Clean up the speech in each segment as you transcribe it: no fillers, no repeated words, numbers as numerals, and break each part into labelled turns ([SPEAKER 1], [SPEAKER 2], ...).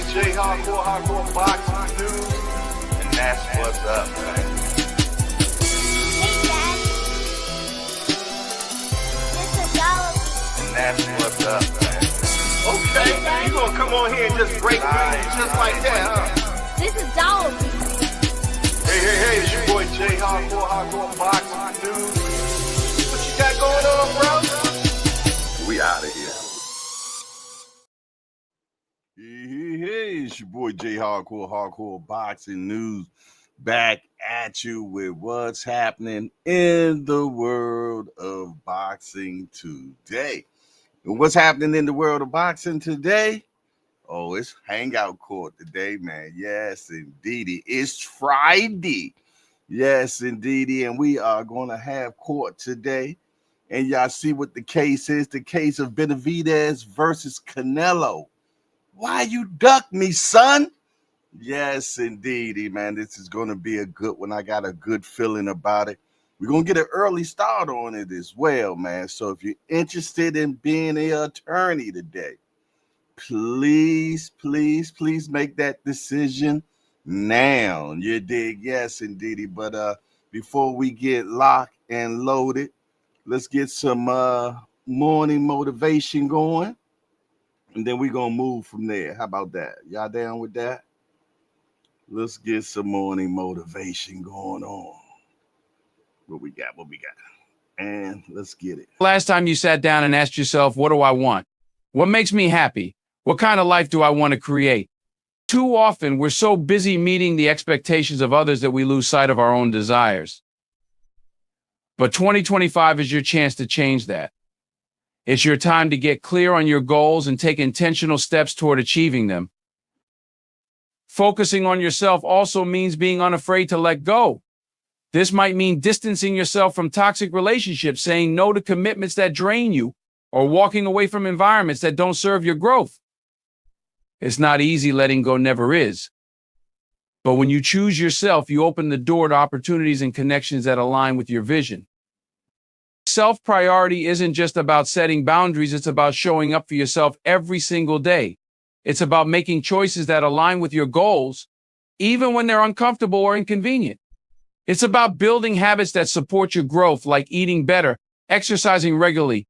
[SPEAKER 1] J Hardcore Boxing News, and that's what's up, man. And that's what's up, man. Okay, you gonna come on here and just break news just like that, huh?
[SPEAKER 2] This is Dollar.
[SPEAKER 1] Hey, it's your boy J Hardcore Boxing News. What you got going on, bro? We out of here. Hey, it's your boy J Hardcore Boxing News, back at you with what's happening in the world of boxing today. And what's happening in the world of boxing today? Oh, it's Hangout Court today, man. Yes, indeedy. It's Friday. Yes, indeedy. And we are going to have court today. And y'all see what the case is. The case of Benavidez versus Canelo. Why you duck me, son? Yes, indeedy, man. This is going to be a good one. I got a good feeling about it. We're going to get an early start on it as well, man. So if you're interested in being an attorney today, please make that decision now. You dig? Yes, indeedy. But before we get locked and loaded, let's get some morning motivation going. And then we're going to move from there. How about that? Y'all down with that? Let's get some morning motivation going on. What we got? And let's get it.
[SPEAKER 3] Last time you sat down and asked yourself, what do I want? What makes me happy? What kind of life do I want to create? Too often, we're so busy meeting the expectations of others that we lose sight of our own desires. But 2025 is your chance to change that. It's your time to get clear on your goals and take intentional steps toward achieving them. Focusing on yourself also means being unafraid to let go. This might mean distancing yourself from toxic relationships, saying no to commitments that drain you, or walking away from environments that don't serve your growth. It's not easy, letting go never is. But when you choose yourself, you open the door to opportunities and connections that align with your vision. Self-priority isn't just about setting boundaries, it's about showing up for yourself every single day. It's about making choices that align with your goals, even when they're uncomfortable or inconvenient. It's about building habits that support your growth, like eating better, exercising regularly,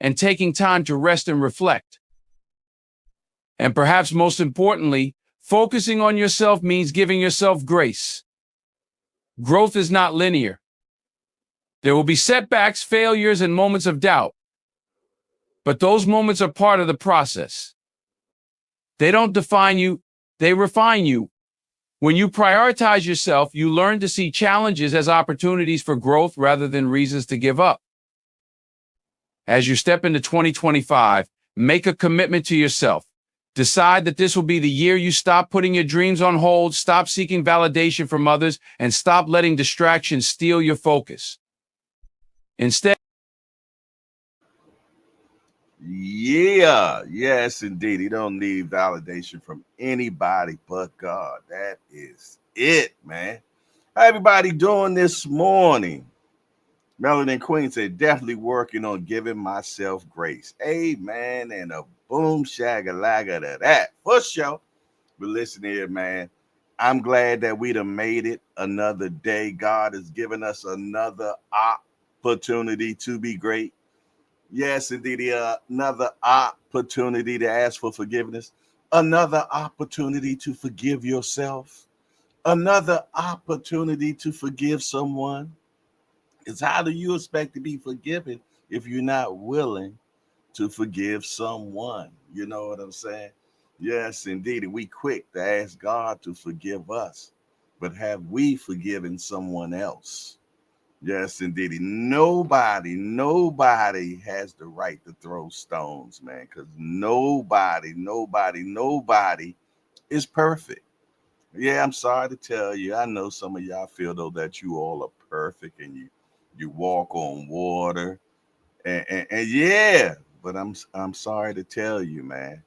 [SPEAKER 3] and taking time to rest and reflect. And perhaps most importantly, focusing on yourself means giving yourself grace. Growth is not linear. There will be setbacks, failures, and moments of doubt. But those moments are part of the process. They don't define you, they refine you. When you prioritize yourself, you learn to see challenges as opportunities for growth rather than reasons to give up. As you step into 2025, make a commitment to yourself. Decide that this will be the year you stop putting your dreams on hold, stop seeking validation from others, and stop letting distractions steal your focus. Instead,
[SPEAKER 1] yes, indeed. You don't need validation from anybody but God. That is it, man. How everybody doing this morning? Melanin Queen said, definitely working on giving myself grace. Amen. And a boom shagalaga to that. For sure. But listen here, man. I'm glad that we done made it another day. God has given us another opportunity to be great. Yes, indeed, another opportunity to ask for forgiveness, another opportunity to forgive yourself, another opportunity to forgive someone. It's how do you expect to be forgiven if you're not willing to forgive someone? You know what I'm saying? Yes, indeed. We quick to ask God to forgive us, but have we forgiven someone else? Yes, indeed. Nobody has the right to throw stones, man, because nobody is perfect. Yeah, I'm sorry to tell you. I know some of y'all feel though that you all are perfect and you walk on water. And yeah, but I'm sorry to tell you, man,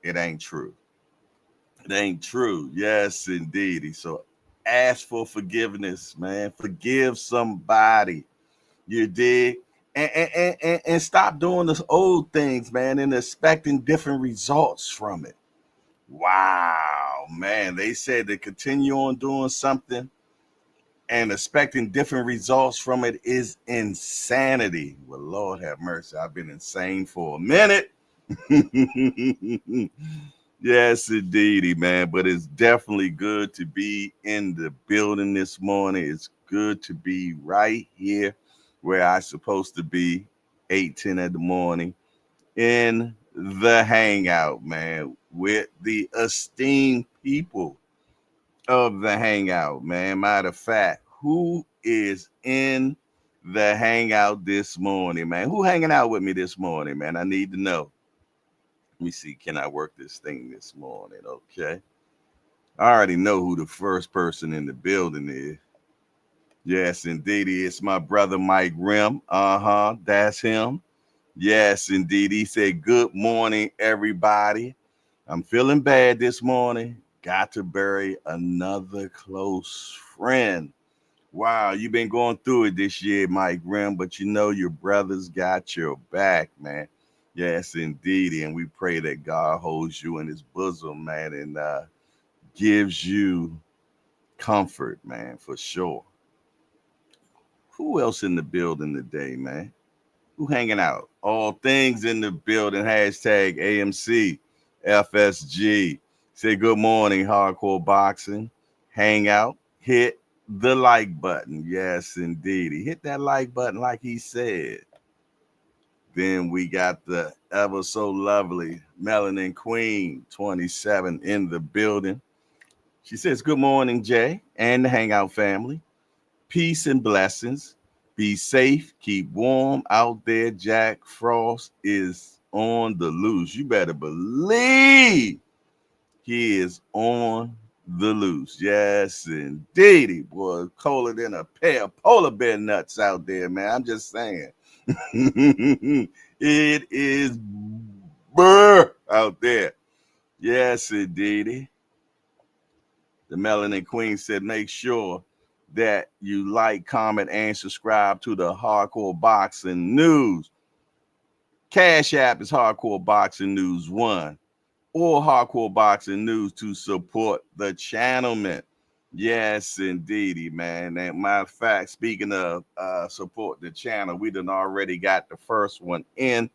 [SPEAKER 1] it ain't true. It ain't true. Yes, indeed. So ask for forgiveness, man. Forgive somebody. You dig? And stop doing those old things, man, and expecting different results from it. Wow, man. They said to continue on doing something and expecting different results from it is insanity. Well, Lord have mercy. I've been insane for a minute. Yes, indeedy, man. But it's definitely good to be in the building this morning. It's good to be right here where I'm supposed to be, 8:10 in the morning, in the hangout, man, with the esteemed people of the hangout, man. Matter of fact, who is in the hangout this morning, man? Who hanging out with me this morning, man? I need to know. Let me see. Can I work this thing this morning? Okay. I already know who the first person in the building is. Yes, indeed. It's my brother Mike Rim. Uh-huh. That's him. Yes, indeed. He said, good morning, everybody. I'm feeling bad this morning. Got to bury another close friend. Wow, you've been going through it this year, Mike Rim, but you know your brothers got your back, man. Yes, indeed. And we pray that God holds you in his bosom, man, and gives you comfort, man, for sure. Who else in the building today, man? Who hanging out? All things in the building. Hashtag AMC FSG. Say good morning, hardcore boxing. Hang out. Hit the like button. Yes, indeed. He hit that like button like he said. Then we got the ever so lovely Melanin Queen 27 in the building. She says, good morning, Jay, and the Hangout family. Peace and blessings. Be safe. Keep warm out there. Jack Frost is on the loose. You better believe he is on the loose. Yes, indeed. Boy, colder than a pair of polar bear nuts out there, man. I'm just saying. It is burr out there. Yes, indeed. The Melanin Queen said, make sure that you like, comment, and subscribe to the Hardcore Boxing News. Cash App is Hardcore Boxing News 1 or Hardcore Boxing News to support the channel, man. Yes, indeedy, man. And matter of fact, speaking of support the channel, we done already got the first one in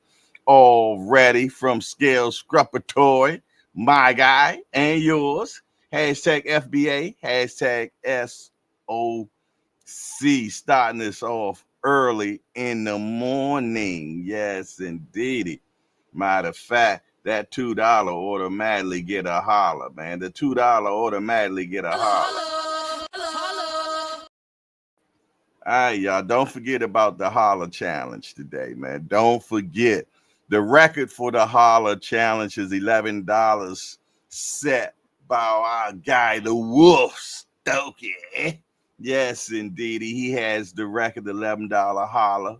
[SPEAKER 1] already from Scale Scrupatory, my guy, and yours. Hashtag FBA, hashtag SOC, starting this off early in the morning. Yes, indeedy. Matter of fact, that $2 automatically get a holler, man. The $2 automatically get a holler. All right, y'all. Don't forget about the holler challenge today, man. Don't forget. The record for the holler challenge is $11 set by our guy, the Wolf Stokey. Yes, indeed. He has the record, $11 holler.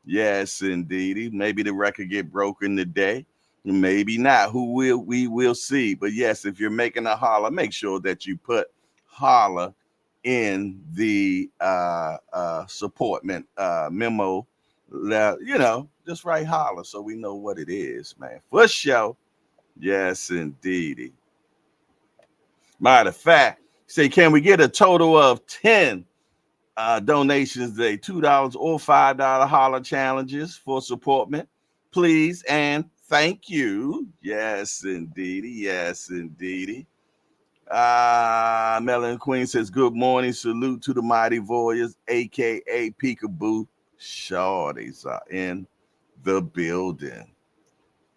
[SPEAKER 1] Yes, indeed. Maybe the record get broken today. Maybe not. We will see. But yes, if you're making a holler, make sure that you put holler in the supportment memo. Just write holler so we know what it is, man. For sure. Yes, indeed. Matter of fact, say, can we get a total of 10 donations today? $2 or $5 holler challenges for supportment, please, and thank you. Yes, indeed. Yes, indeed. Melon Queen says, good morning. Salute to the Mighty Warriors, aka Peekaboo. Shorties are in the building.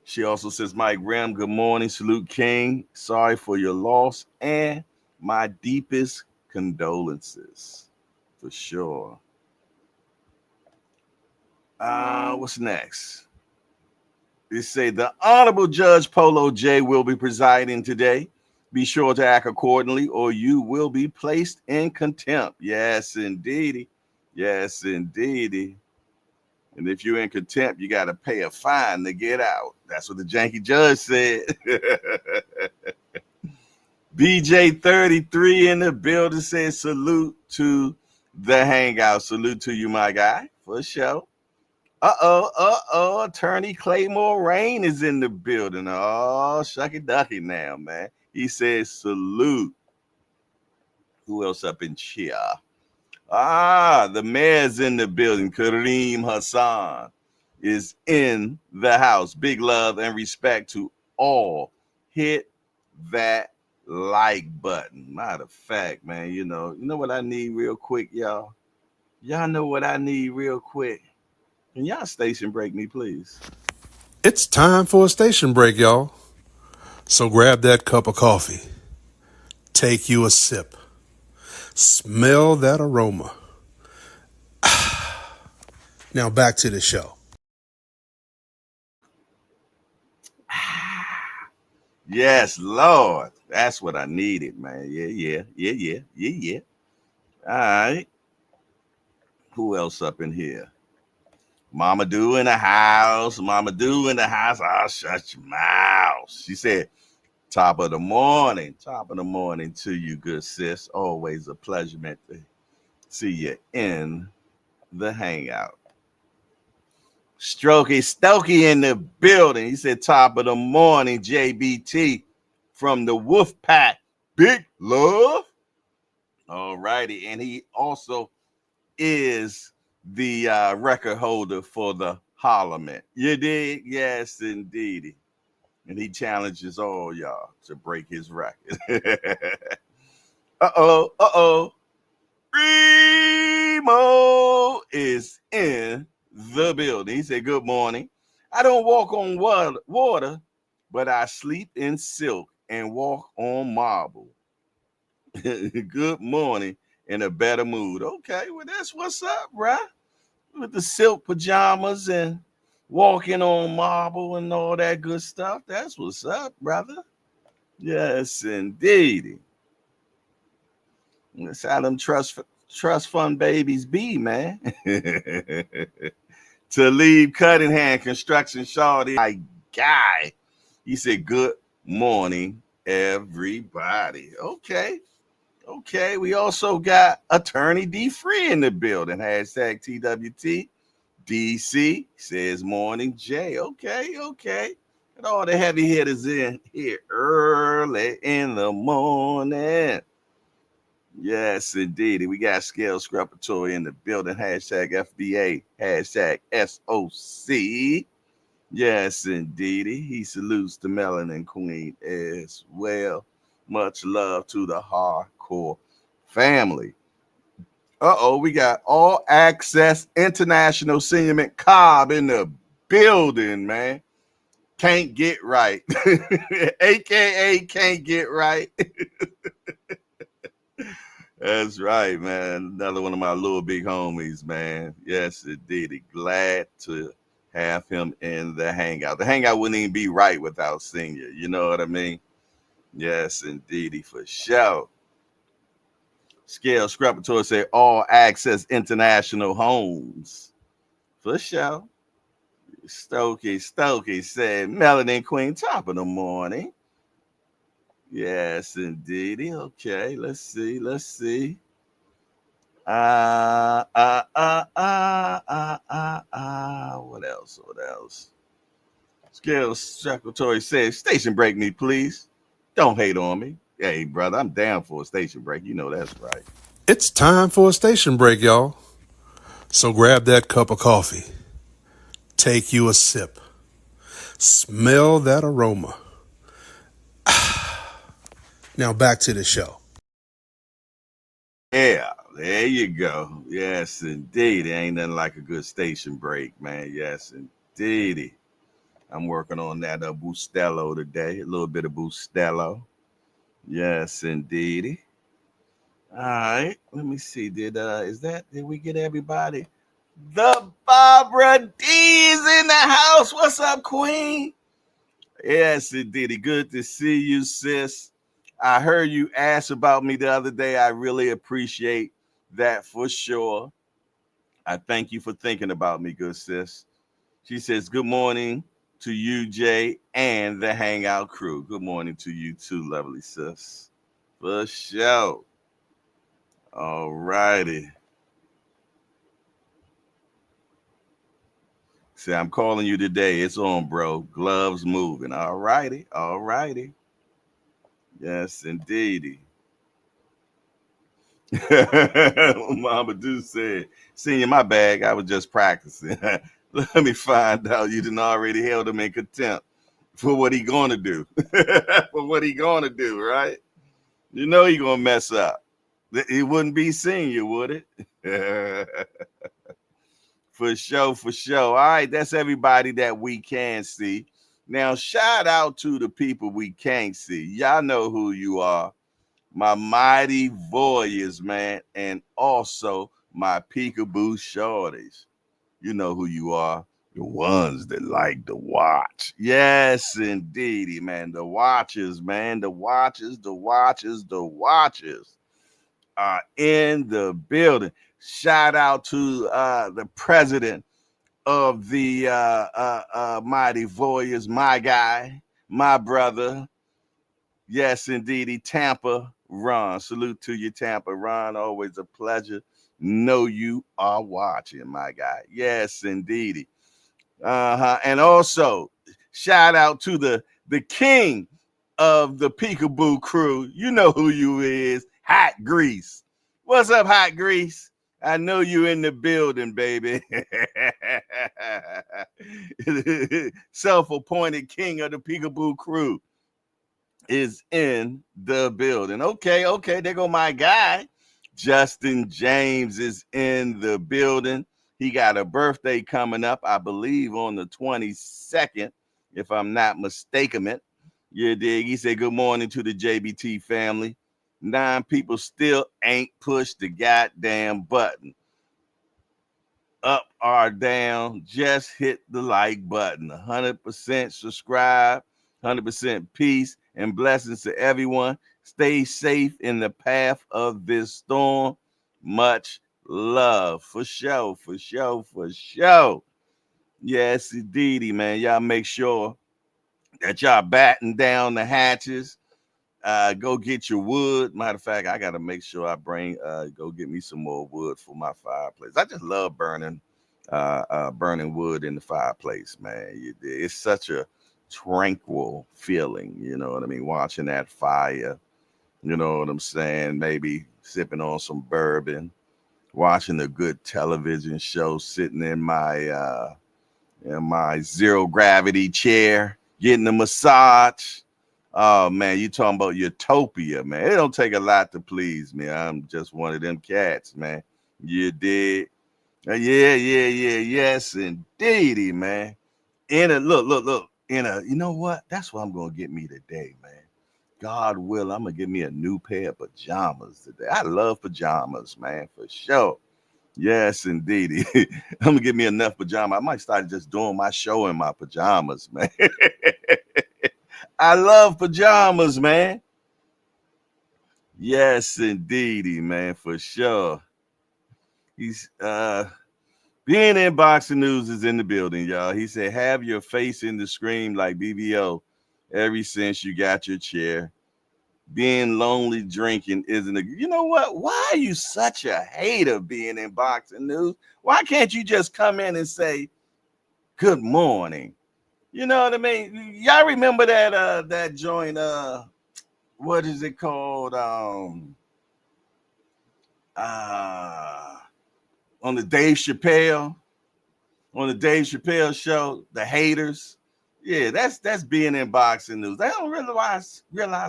[SPEAKER 1] She also says, Mike Ram, good morning. Salute King. Sorry for your loss and my deepest condolences. For sure. What's next? They say the Honorable Judge Polo J will be presiding today. Be sure to act accordingly or you will be placed in contempt. Yes, indeedy. Yes, indeedy. And if you're in contempt, you got to pay a fine to get out. That's what the janky judge said. BJ33 in the building says salute to the hangout. Salute to you, my guy, for sure. Attorney Claymore Rain is in the building. Oh, shucky ducky now, man. He says salute. Who else up in cheer? The mayor's in the building. Kareem Hassan is in the house. Big love and respect to all. Hit that like button. Matter of fact, man, you know what I need real quick, y'all? Y'all know what I need real quick. Can y'all station break me, please?
[SPEAKER 2] It's time for a station break, y'all. So grab that cup of coffee. Take you a sip. Smell that aroma. Now back to the show.
[SPEAKER 1] Yes, Lord. That's what I needed, man. Yeah. All right. Who else up in here? Mama Do in the house. Mama Do in the house. Oh, shut your mouth. She said, top of the morning. Top of the morning to you, good sis. Always a pleasure, man, to see you in the hangout. Strokey Stokey in the building. He said, top of the morning, JBT from the Wolf Pack. Big love. All righty. And he also is the record holder for the Parliament. You dig? Yes, indeedy. And he challenges all y'all to break his record. Uh-oh. Remo is in the building. He said, good morning. I don't walk on water, but I sleep in silk and walk on marble. Good morning, in a better mood. Okay, well, that's what's up, bruh. With the silk pajamas and walking on marble and all that good stuff. That's what's up, brother. Yes, indeed. That's how them trust fund babies be, man. To leave Cunningham Construction Shawty, my guy. He said, good morning, everybody. Okay. We also got Attorney D Free in the building. Hashtag TWT. DC says morning J. Okay. And all the heavy hitters in here early in the morning. Yes, indeed. We got Scale Scrapatory in the building. Hashtag FBA. Hashtag SOC. Yes, indeed. He salutes the Melanin Queen as well. Much love to the hardcore family. We got All Access International Senior Cobb in the building, man. Can't get right. AKA can't get right. That's right, man. Another one of my little big homies, man. Yes, indeed. Glad to have him in the hangout. The hangout wouldn't even be right without Senior. You know what I mean? Yes, indeed, for sure. Scale Scrapatory say All Access International Homes. For sure. Stokey said Melanin Queen, top of the morning. Yes, indeed. Okay, let's see. What else? Scale Secretary says, station break me, please. Don't hate on me. Hey, brother, I'm down for a station break. You know that's right.
[SPEAKER 2] It's time for a station break, y'all. So grab that cup of coffee. Take you a sip. Smell that aroma. Now back to the show.
[SPEAKER 1] Yeah, there you go. Yes, indeed. There ain't nothing like a good station break, man. Yes, indeed. I'm working on that Bustelo today. A little bit of Bustelo. Yes, indeed. All right. Let me see. Did we get everybody? The Barbara D's in the house. What's up, Queen? Yes, indeed. Good to see you, sis. I heard you ask about me the other day. I really appreciate that for sure. I thank you for thinking about me, good sis. She says, good morning to you, Jay, and the Hangout crew. Good morning to you too, lovely sis. For sure. All righty. Say, I'm calling you today. It's on, bro. Gloves moving. All righty. All righty. Yes, indeedy. Mama Do said, Senior, my bag. I was just practicing. Let me find out you didn't already held him in contempt for what he gonna do. For what he gonna do, right? You know he gonna mess up. It wouldn't be Senior, would it? For sure, for sure. All right, that's everybody that we can see. Now, shout out to the people we can't see. Y'all know who you are. My mighty warriors, man, and also my peekaboo shorties. You know who you are. The ones that like to watch. Yes, indeedy, man. The watchers, man. The watchers, the watchers, the watchers are in the building. Shout out to the president of the Mighty Warriors, my guy, my brother. Yes, indeedy, Tampa, Ron. Salute to you, Tampa, Ron. Always a pleasure. Know you are watching, my guy. Yes, indeedy. And also, shout out to the king of the Peekaboo crew. You know who you is. Hot Grease. What's up, Hot Grease? I know you in the building, baby. Self-appointed king of the Peekaboo crew is in the building. Okay, there go my guy. Justin James is in the building. He got a birthday coming up, I believe, on the 22nd, if I'm not mistaken. You dig? He said, good morning to the JBT family. 9 people still ain't pushed the goddamn button. Up or down, just hit the like button. 100% subscribe, 100% peace and blessings to everyone. Stay safe in the path of this storm. Much love. For sure, for sure, for sure. Yes, indeedy, man. Y'all make sure that y'all batten down the hatches. Go get your wood. Matter of fact, I gotta make sure I bring go get me some more wood for my fireplace. I just love burning wood in the fireplace, man. It's such a tranquil feeling, you know what I mean? Watching that fire, you know what I'm saying? Maybe sipping on some bourbon, watching a good television show, sitting in my zero gravity chair, getting a massage. Oh man, you talking about utopia, man. It don't take a lot to please me. I'm just one of them cats, man. You did. Yes, indeedy, man. Look. You know what? That's what I'm gonna get me today, man. God will, I'm gonna get me a new pair of pajamas today. I love pajamas, man, for sure. Yes, indeedy. I'm gonna get me enough pajamas. I might start just doing my show in my pajamas, man. I love pajamas, man. Yes, indeedy, man, for sure. He's being in boxing news is in the building, y'all. He said, have your face in the screen like BBO ever since you got your chair. Being lonely drinking isn't a, you know what? Why are you such a hater being in boxing news? Why can't you just come in and say, good morning? You know what I mean? Y'all remember that joint, what is it called? On the Dave Chappelle. On the Dave Chappelle show, the haters. Yeah, that's being in boxing news. They don't realize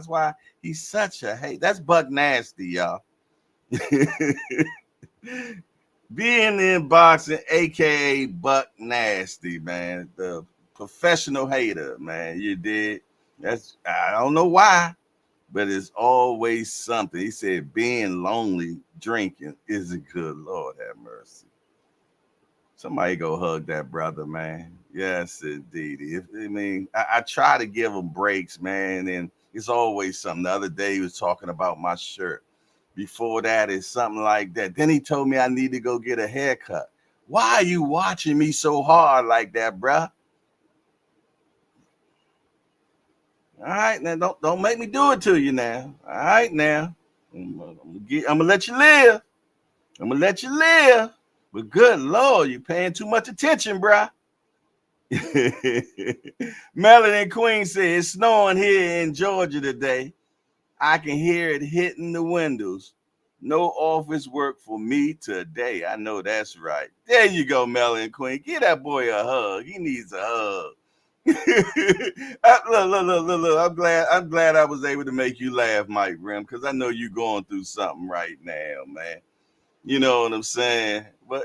[SPEAKER 1] why he's such a hate. That's Buck Nasty, y'all. Being in boxing, aka Buck Nasty, man. The professional hater, man. You did. That's I don't know why, but it's always something. He said being lonely drinking isn't good. Lord have mercy. Somebody go hug that brother, man. Yes, indeed. I try to give him breaks, man, and it's always something. The other day he was talking about my shirt. Before that, it's something like that. Then he told me I need to go get a haircut. Why are you watching me so hard like that, bruh? All right, now don't make me do it to you now. All right, now I'm gonna let you live. I'm gonna let you live. But good Lord, you're paying too much attention, bruh. Melanie Queen said it's snowing here in Georgia today. I can hear it hitting the windows. No office work for me today. I know that's right. There you go, Melanie Queen. Give that boy a hug. He needs a hug. Look. I'm glad I was able to make you laugh, Mike Rim, because I know you're going through something right now, man. You know what I'm saying? But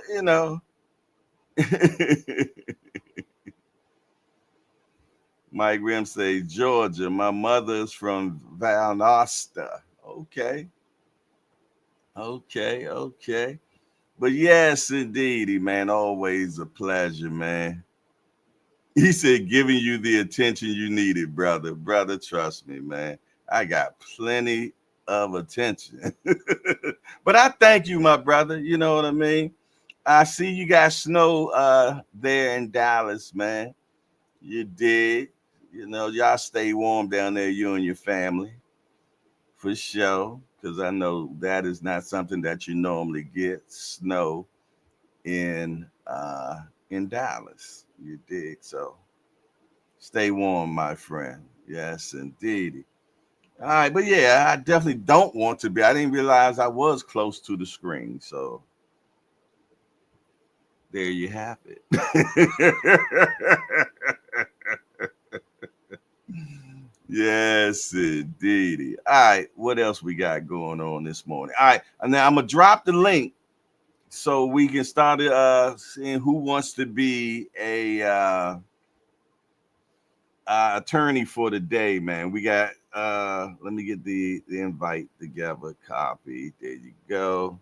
[SPEAKER 1] Mike Rim say Georgia. My mother's from Valdosta. Okay, okay. But yes, indeedy, man. Always a pleasure, man. He said, giving you the attention you needed, brother. Brother, trust me, man. I got plenty of attention. But I thank you, my brother. You know what I mean? I see you got snow there in Dallas, man. You did. You know, y'all stay warm down there, you and your family, for sure. Because I know that is not something that you normally get, snow in Dallas. You dig? So stay warm, my friend. Yes, indeed. All right, but yeah, I definitely don't want to be. I didn't realize I was close to the screen, so there you have it. Yes, indeed. All right, what else we got going on this morning? All right, and now I'm gonna drop the link so we can start seeing who wants to be a attorney for the day, man. We got let me get the invite together. Copy. There you go.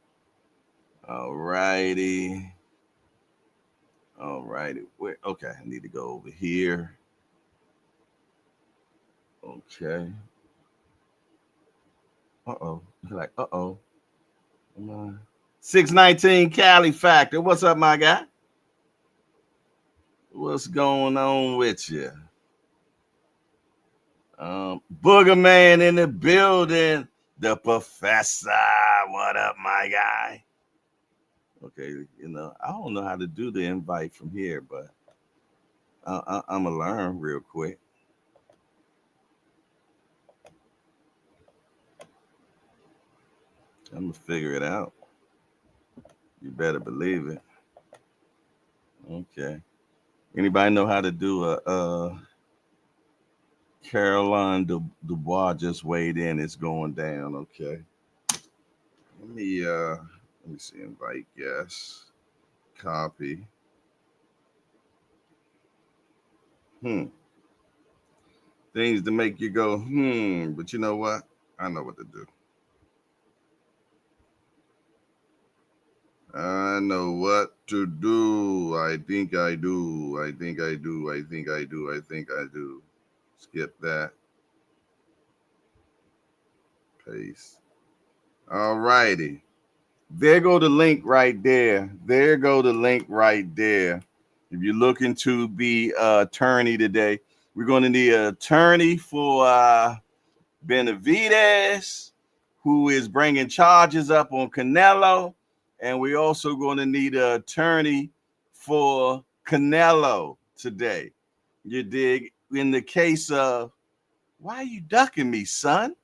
[SPEAKER 1] All righty. All righty. Where okay, I need to go over here. Okay. Uh-oh. Like, uh-oh. Come on. 619 Cali Factor. What's up, my guy? What's going on with you? Booger Man in the building. The professor. What up, my guy? Okay, I don't know how to do the invite from here, but I'm gonna learn real quick. I'm gonna figure it out. You better believe it. Okay. Anybody know how to do Caroline Dubois just weighed in. It's going down. Okay. Let me see. Invite guest. Copy. Hmm. Things to make you go, but you know what? I know what to do. I know what to do. I think I do. I think I do. I think I do. I think I do. Skip that. Paste. All righty. There go the link right there. There go the link right there. If you're looking to be an attorney today, we're going to need an attorney for Benavidez, who is bringing charges up on Canelo. And we're also going to need an attorney for Canelo today. You dig? In the case of, why are you ducking me, son?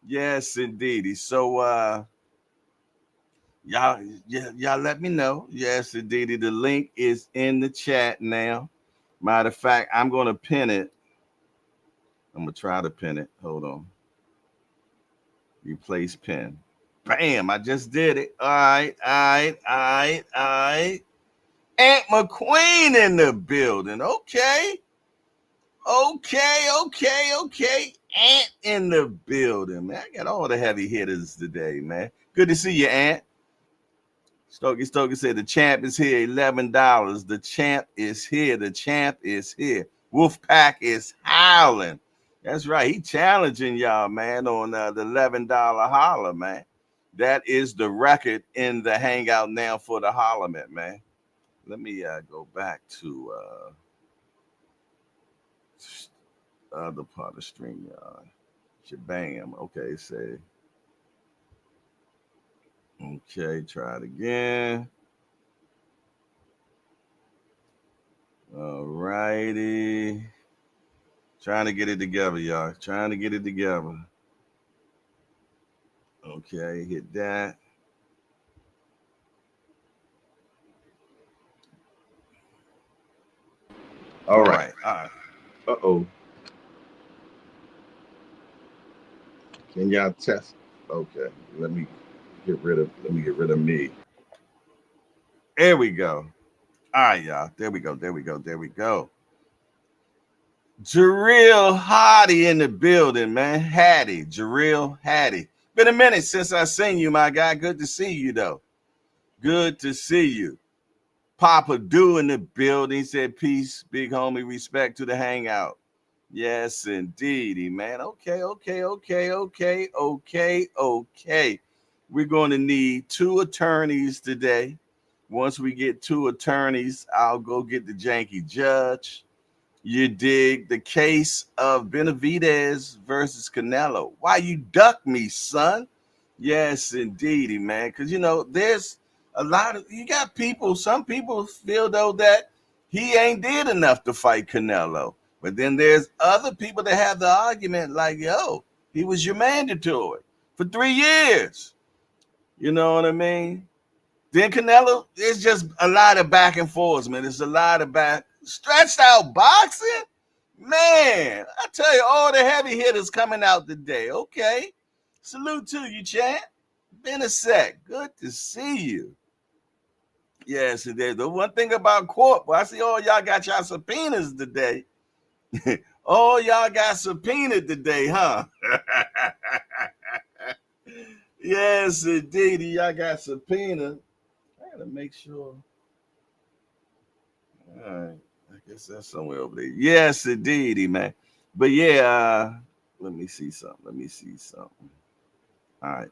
[SPEAKER 1] Yes, indeed. So, y'all let me know. Yes, indeed. The link is in the chat now. Matter of fact, I'm going to pin it. I'm going to try to pin it. Hold on. Replace pin. Bam, I just did it. All right, all right, all right, all right. Aunt McQueen in the building. Okay. Okay. Aunt in the building, man. I got all the heavy hitters today, man. Good to see you, Aunt. Stokey said the champ is here, $11. The champ is here. The champ is here. Wolfpack is howling. That's right. He challenging y'all, man, on the $11 holler, man. That is the record in the hangout now for the Hollerman, man. Let me go back to other part of stream, y'all. Shabam. Okay, say. Okay, try it again. All righty. Trying to get it together, y'all. Trying to get it together. Okay, hit that. All right. All right. Uh-oh. Can y'all test? Okay. Let me get rid of me. There we go. All right, y'all. There we go. Jarrell Hattie in the building, man. Jarrell Hattie. Been a minute since I seen you, my guy. Good to see you, though. Good to see you. Papa Do in the building. He said, peace, big homie, respect to the hangout. Yes, indeedy, man. Okay. We're going to need 2 attorneys today. Once we get 2 attorneys, I'll go get the janky judge. You dig the case of Benavidez versus Canelo. Why you duck me, son? Yes, indeedy, man. Because, there's a lot of, you got people, some people feel, though, that he ain't did enough to fight Canelo. But then there's other people that have the argument like, yo, he was your mandatory for 3 years. You know what I mean? Then Canelo, it's just a lot of back and forth, man. It's a lot of stretched out boxing. Man, I tell you, all the heavy hitters coming out today. Okay. Salute to you, champ. Been a sec. Good to see you. Yes, it is. The one thing about court, I see all y'all got y'all subpoenas today. All y'all got subpoenaed today, huh? Yes, indeed. Y'all got subpoenaed. I gotta make sure. All right. I guess that's somewhere over there. Yes, indeed, man. But yeah, let me see something. All right.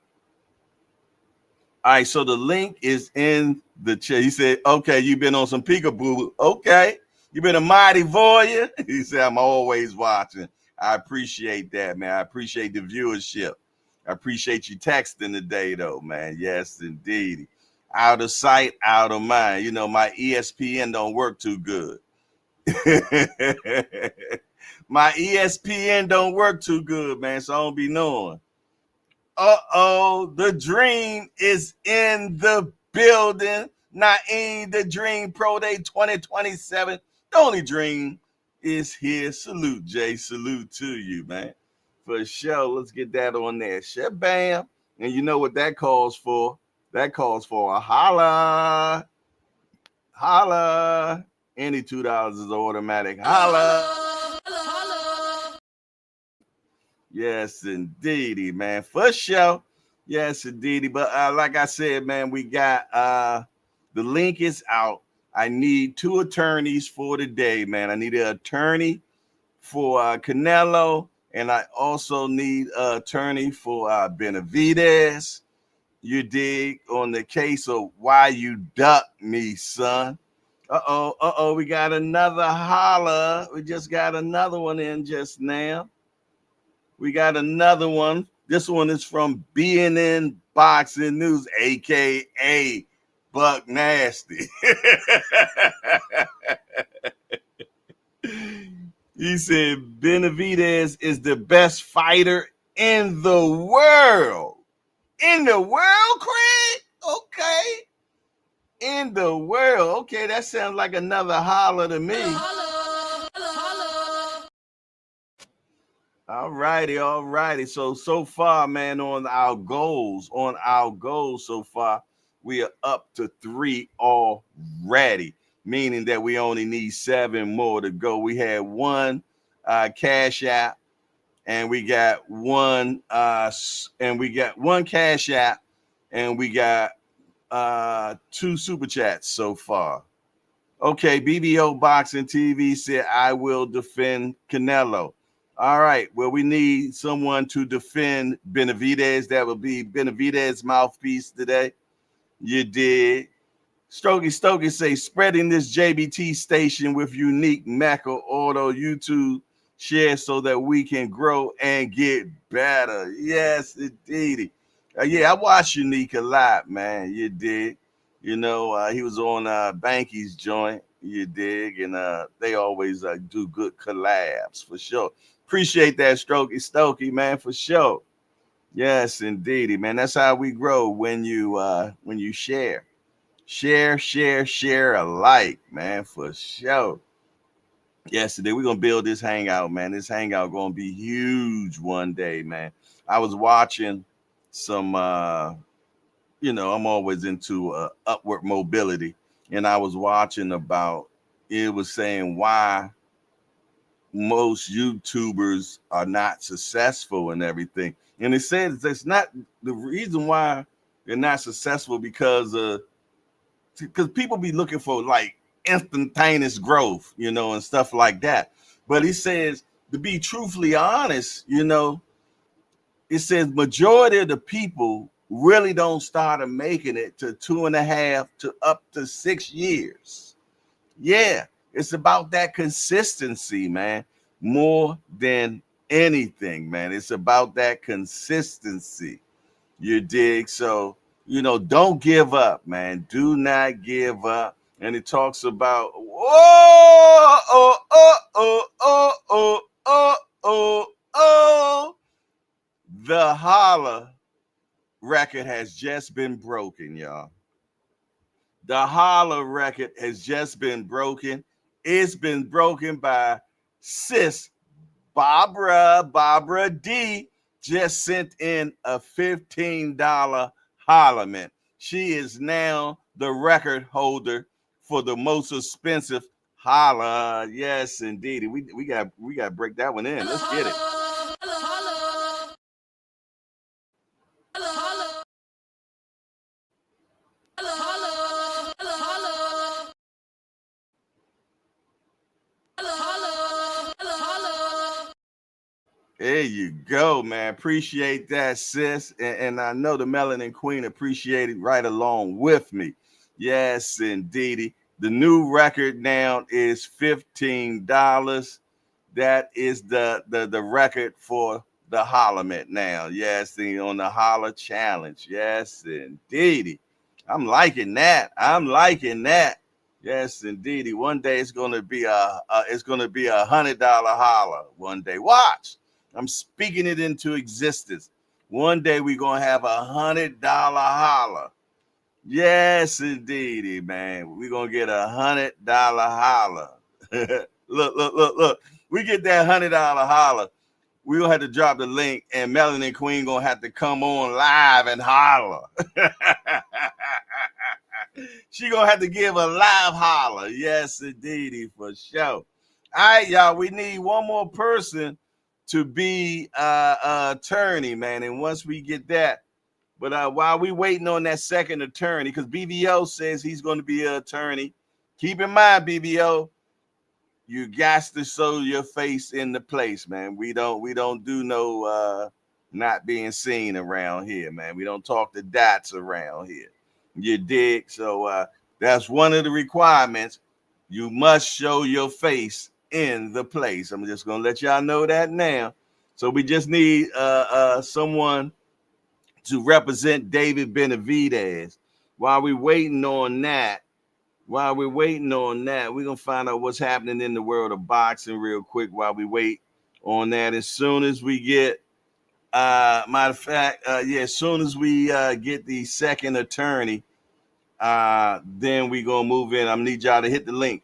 [SPEAKER 1] All right, so the link is in the chat. He said, okay, you've been on some peekaboo. Okay. You've been a mighty voyeur. He said, I'm always watching. I appreciate that, man. I appreciate the viewership. I appreciate you texting today, though, man. Yes, indeed. Out of sight, out of mind. My ESPN don't work too good. My ESPN don't work too good, man, so I don't be knowing. The dream is in the building. Naeem, the Dream Pro Day 2027. The only dream is here. Salute, Jay. Salute to you, man. For sure. Let's get that on there. Shabam. And you know what that calls for? That calls for a holla. Holla. Any $2 is automatic. Holla. Yes, indeedy, man. For sure. Yes, indeedy. But like I said, man, we got the link is out. I need 2 attorneys for today, man. I need an attorney for Canelo, and I also need an attorney for Benavidez. You dig, on the case of why you duck me, son. We got another holla. We just got another one in just now. We got another one. This one is from BNN Boxing News, aka Buck Nasty. He said Benavidez is the best fighter in the world. In the world, Craig? Okay. In the world. Okay, that sounds like another holler to me. All righty. So far, man, on our goals so far, we are up to 3 already, meaning that we only need 7 more to go. We had 1 cash app, and we got 1 cash app, and we got 2 super chats so far. Okay, BBO Boxing TV said, I will defend Canelo. All right, well, we need someone to defend Benavidez. That will be Benavidez mouthpiece today. You did. Stokey say, spreading this JBT station with unique Mecca Auto YouTube share so that we can grow and get better. Yes, indeed. Yeah, I watch Unique a lot, man. You did. He was on Banky's joint. You dig? And they always do good collabs for sure. Appreciate that, Strokey Stokey, man, for sure. Yes, indeedy, man. That's how we grow when you share. Share alike, man, for sure. Yes, today we're gonna build this hangout, man. This hangout gonna be huge one day, man. I was watching some I'm always into upward mobility, and I was watching about it was saying why most YouTubers are not successful and everything. And it says that's not the reason why they're not successful because people be looking for like instantaneous growth, and stuff like that. But he says, to be truthfully honest, it says majority of the people really don't start making it to 2.5 to up to 6 years. Yeah, it's about that consistency, man, more than anything, man. It's about that consistency. You dig? So, don't give up, man. Do not give up. And it talks about, whoa, oh, oh, oh, oh, oh, oh, oh, oh. The holla record has just been broken, y'all. The holla record has just been broken. It's been broken by sis Barbara D just sent in a $15 hollament. She is now the record holder for the most expensive holla. Yes, indeed. We got to break that one in. Let's get it. There you go, man. Appreciate that, sis. And I know the Melanin Queen appreciated right along with me. Yes, indeedy. The new record now is $15. That is the record for the Hollament now. Yes, on the Holla Challenge. Yes, indeedy. I'm liking that. I'm liking that. Yes, indeedy. One day it's gonna be a $100 holla. One day, watch. I'm speaking it into existence. One day we're gonna have $100 holla. Yes, indeedy, man. We're gonna get $100 holla. Look. We get that $100 holla. We're gonna have to drop the link, and Melanin Queen gonna have to come on live and holler. She gonna have to give a live holler. Yes, indeedy, for sure. All right, y'all. We need one more person to be attorney, man. And once we get that, but while we waiting on that second attorney, because BBO says he's going to be an attorney, keep in mind, BBO, you got to show your face in the place, man. We don't do no not being seen around here, man. We don't talk to dots around here. You dig? So that's one of the requirements. You must show your face in the place. I'm just gonna let y'all know that now. So we just need someone to represent David Benavidez. While we're waiting on that, we're gonna find out what's happening in the world of boxing real quick while we wait on that. As soon as we get matter of fact, as soon as we get the second attorney, then we gonna move in. I need y'all to hit the link.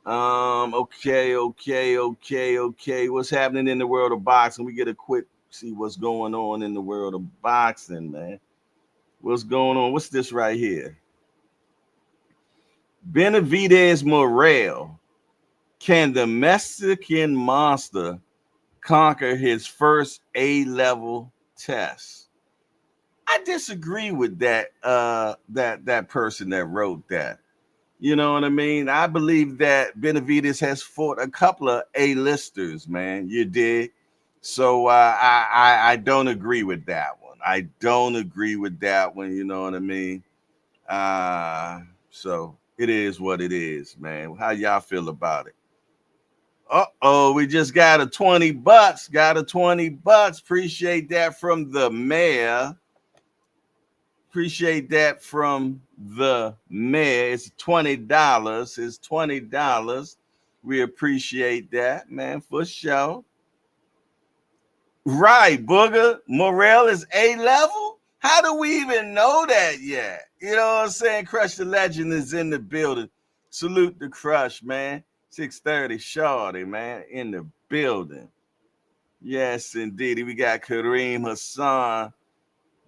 [SPEAKER 1] Okay. What's happening in the world of boxing? We get a quick see what's going on in the world of boxing, man. What's going on? What's this right here? Benavidez Morel. Can the Mexican monster conquer his first A-level test? I disagree with that person that wrote that. You know what I mean? I believe that Benavidez has fought a couple of A-listers, man. You did. So I don't agree with that one. I don't agree with that one. You know what I mean? So it is what it is, man. How y'all feel about it? Uh-oh, we just got a $20. Got a $20. Appreciate that from the mayor. Appreciate that from the mayor. It's $20. It's $20. We appreciate that, man, for sure. Right, Booger. Morel is A level. How do we even know that yet? You know what I'm saying? Crush the Legend is in the building. Salute the Crush, man. 6:30 Shorty, man, in the building. Yes, indeed. We got Kareem Hassan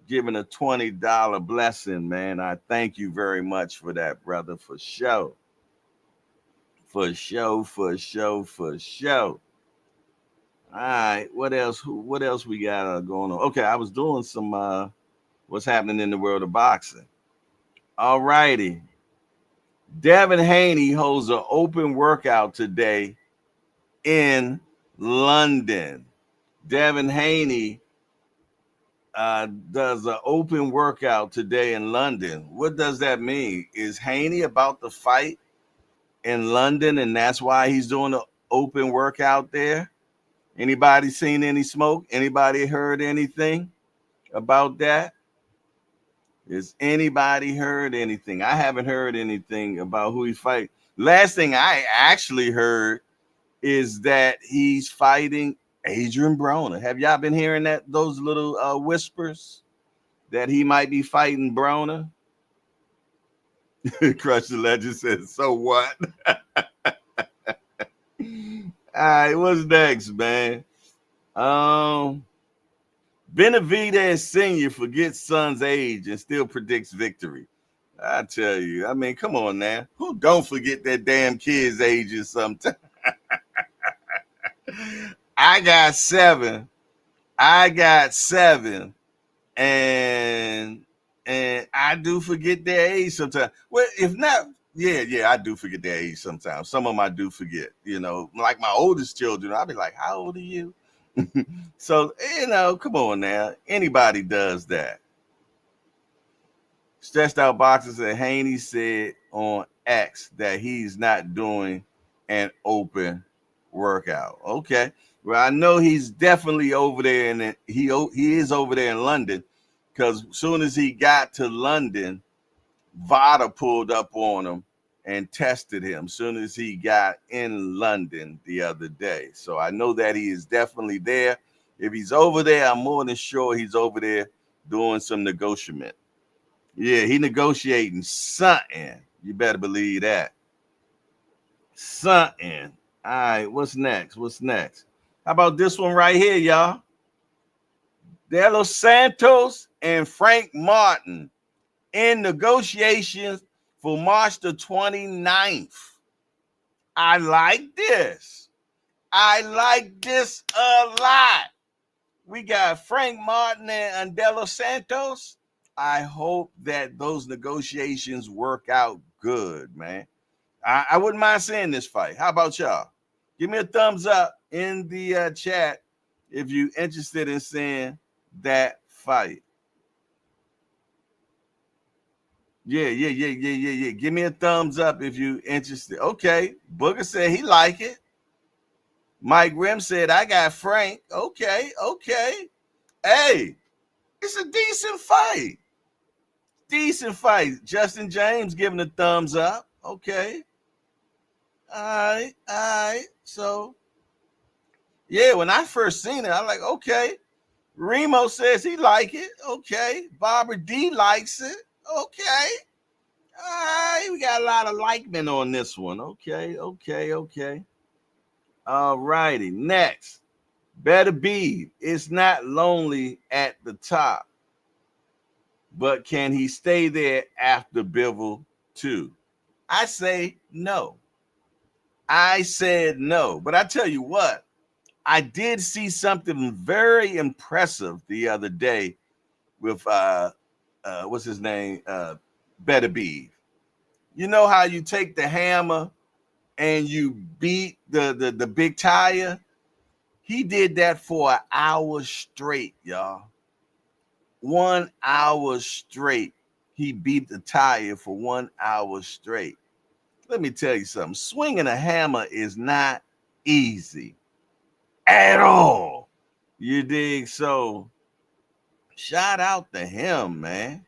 [SPEAKER 1] giving a $20 blessing, man. I thank you very much for that, brother, for sure. For sure, for sure, for sure. All right, what else? What else we got going on? Okay, I was doing some what's happening in the world of boxing. All righty, Devin Haney holds an open workout today in London. Devin Haney does an open workout today in London. What does that mean? Is Haney about to fight in London, and that's why he's doing an open workout there? Anybody seen any smoke? Anybody heard anything about that? Has anybody heard anything? I haven't heard anything about who he's fighting. Last thing I actually heard is that he's fighting Adrian Broner. Have y'all been hearing those little whispers that he might be fighting Broner? Crush the Legend says, so what? All right, what's next, man? Benavidez Sr. forgets son's age and still predicts victory. I tell you, I mean, come on now. Who don't forget that damn kid's ages sometimes? I got seven. I got seven. And I do forget their age sometimes. Well, if not, yeah, I do forget their age sometimes. Some of them I do forget. You know, like my oldest children, I'll be like, how old are you? So, you know, come on now. Anybody does that. Stressed out boxer said Haney said on X that he's not doing an open workout. Okay. Well, I know he's definitely over there, and he is over there in London, because as soon as he got to London, Vada pulled up on him and tested him as soon as he got in London the other day. So I know that he is definitely there. If he's over there, I'm more than sure he's over there doing some negotiation. Yeah, he negotiating something. You better believe that. Something. All right, what's next? What's next? How about this one right here, y'all? De Los Santos and Frank Martin in negotiations for March the 29th. I like this. I like this a lot. We got Frank Martin and De Los Santos. I hope that those negotiations work out good, man. I wouldn't mind seeing this fight. How about y'all? Give me a thumbs up in the chat if you're interested in seeing that fight. Yeah. Give me a thumbs up if you're interested. Okay. Booger said he like it. Mike Grimm said, I got Frank. Okay. Hey, it's a decent fight. Decent fight. Justin James giving a thumbs up. Okay. All right. So, yeah, when I first seen it, I'm like, okay. Remo says he like it. Okay. Barbara D likes it. Okay. All right. We got a lot of likemen on this one. Okay. All righty. Next. Better be. It's not lonely at the top, but can he stay there after Bivol 2? I say no. I said no. But I tell you what, I did see something very impressive the other day with what's his name? Better be. You know how you take the hammer and you beat the big tire? He did that for an hour straight, y'all. 1 hour straight. He beat the tire for 1 hour straight. Let me tell you something. Swinging a hammer is not easy at all. You dig? So shout out to him, man.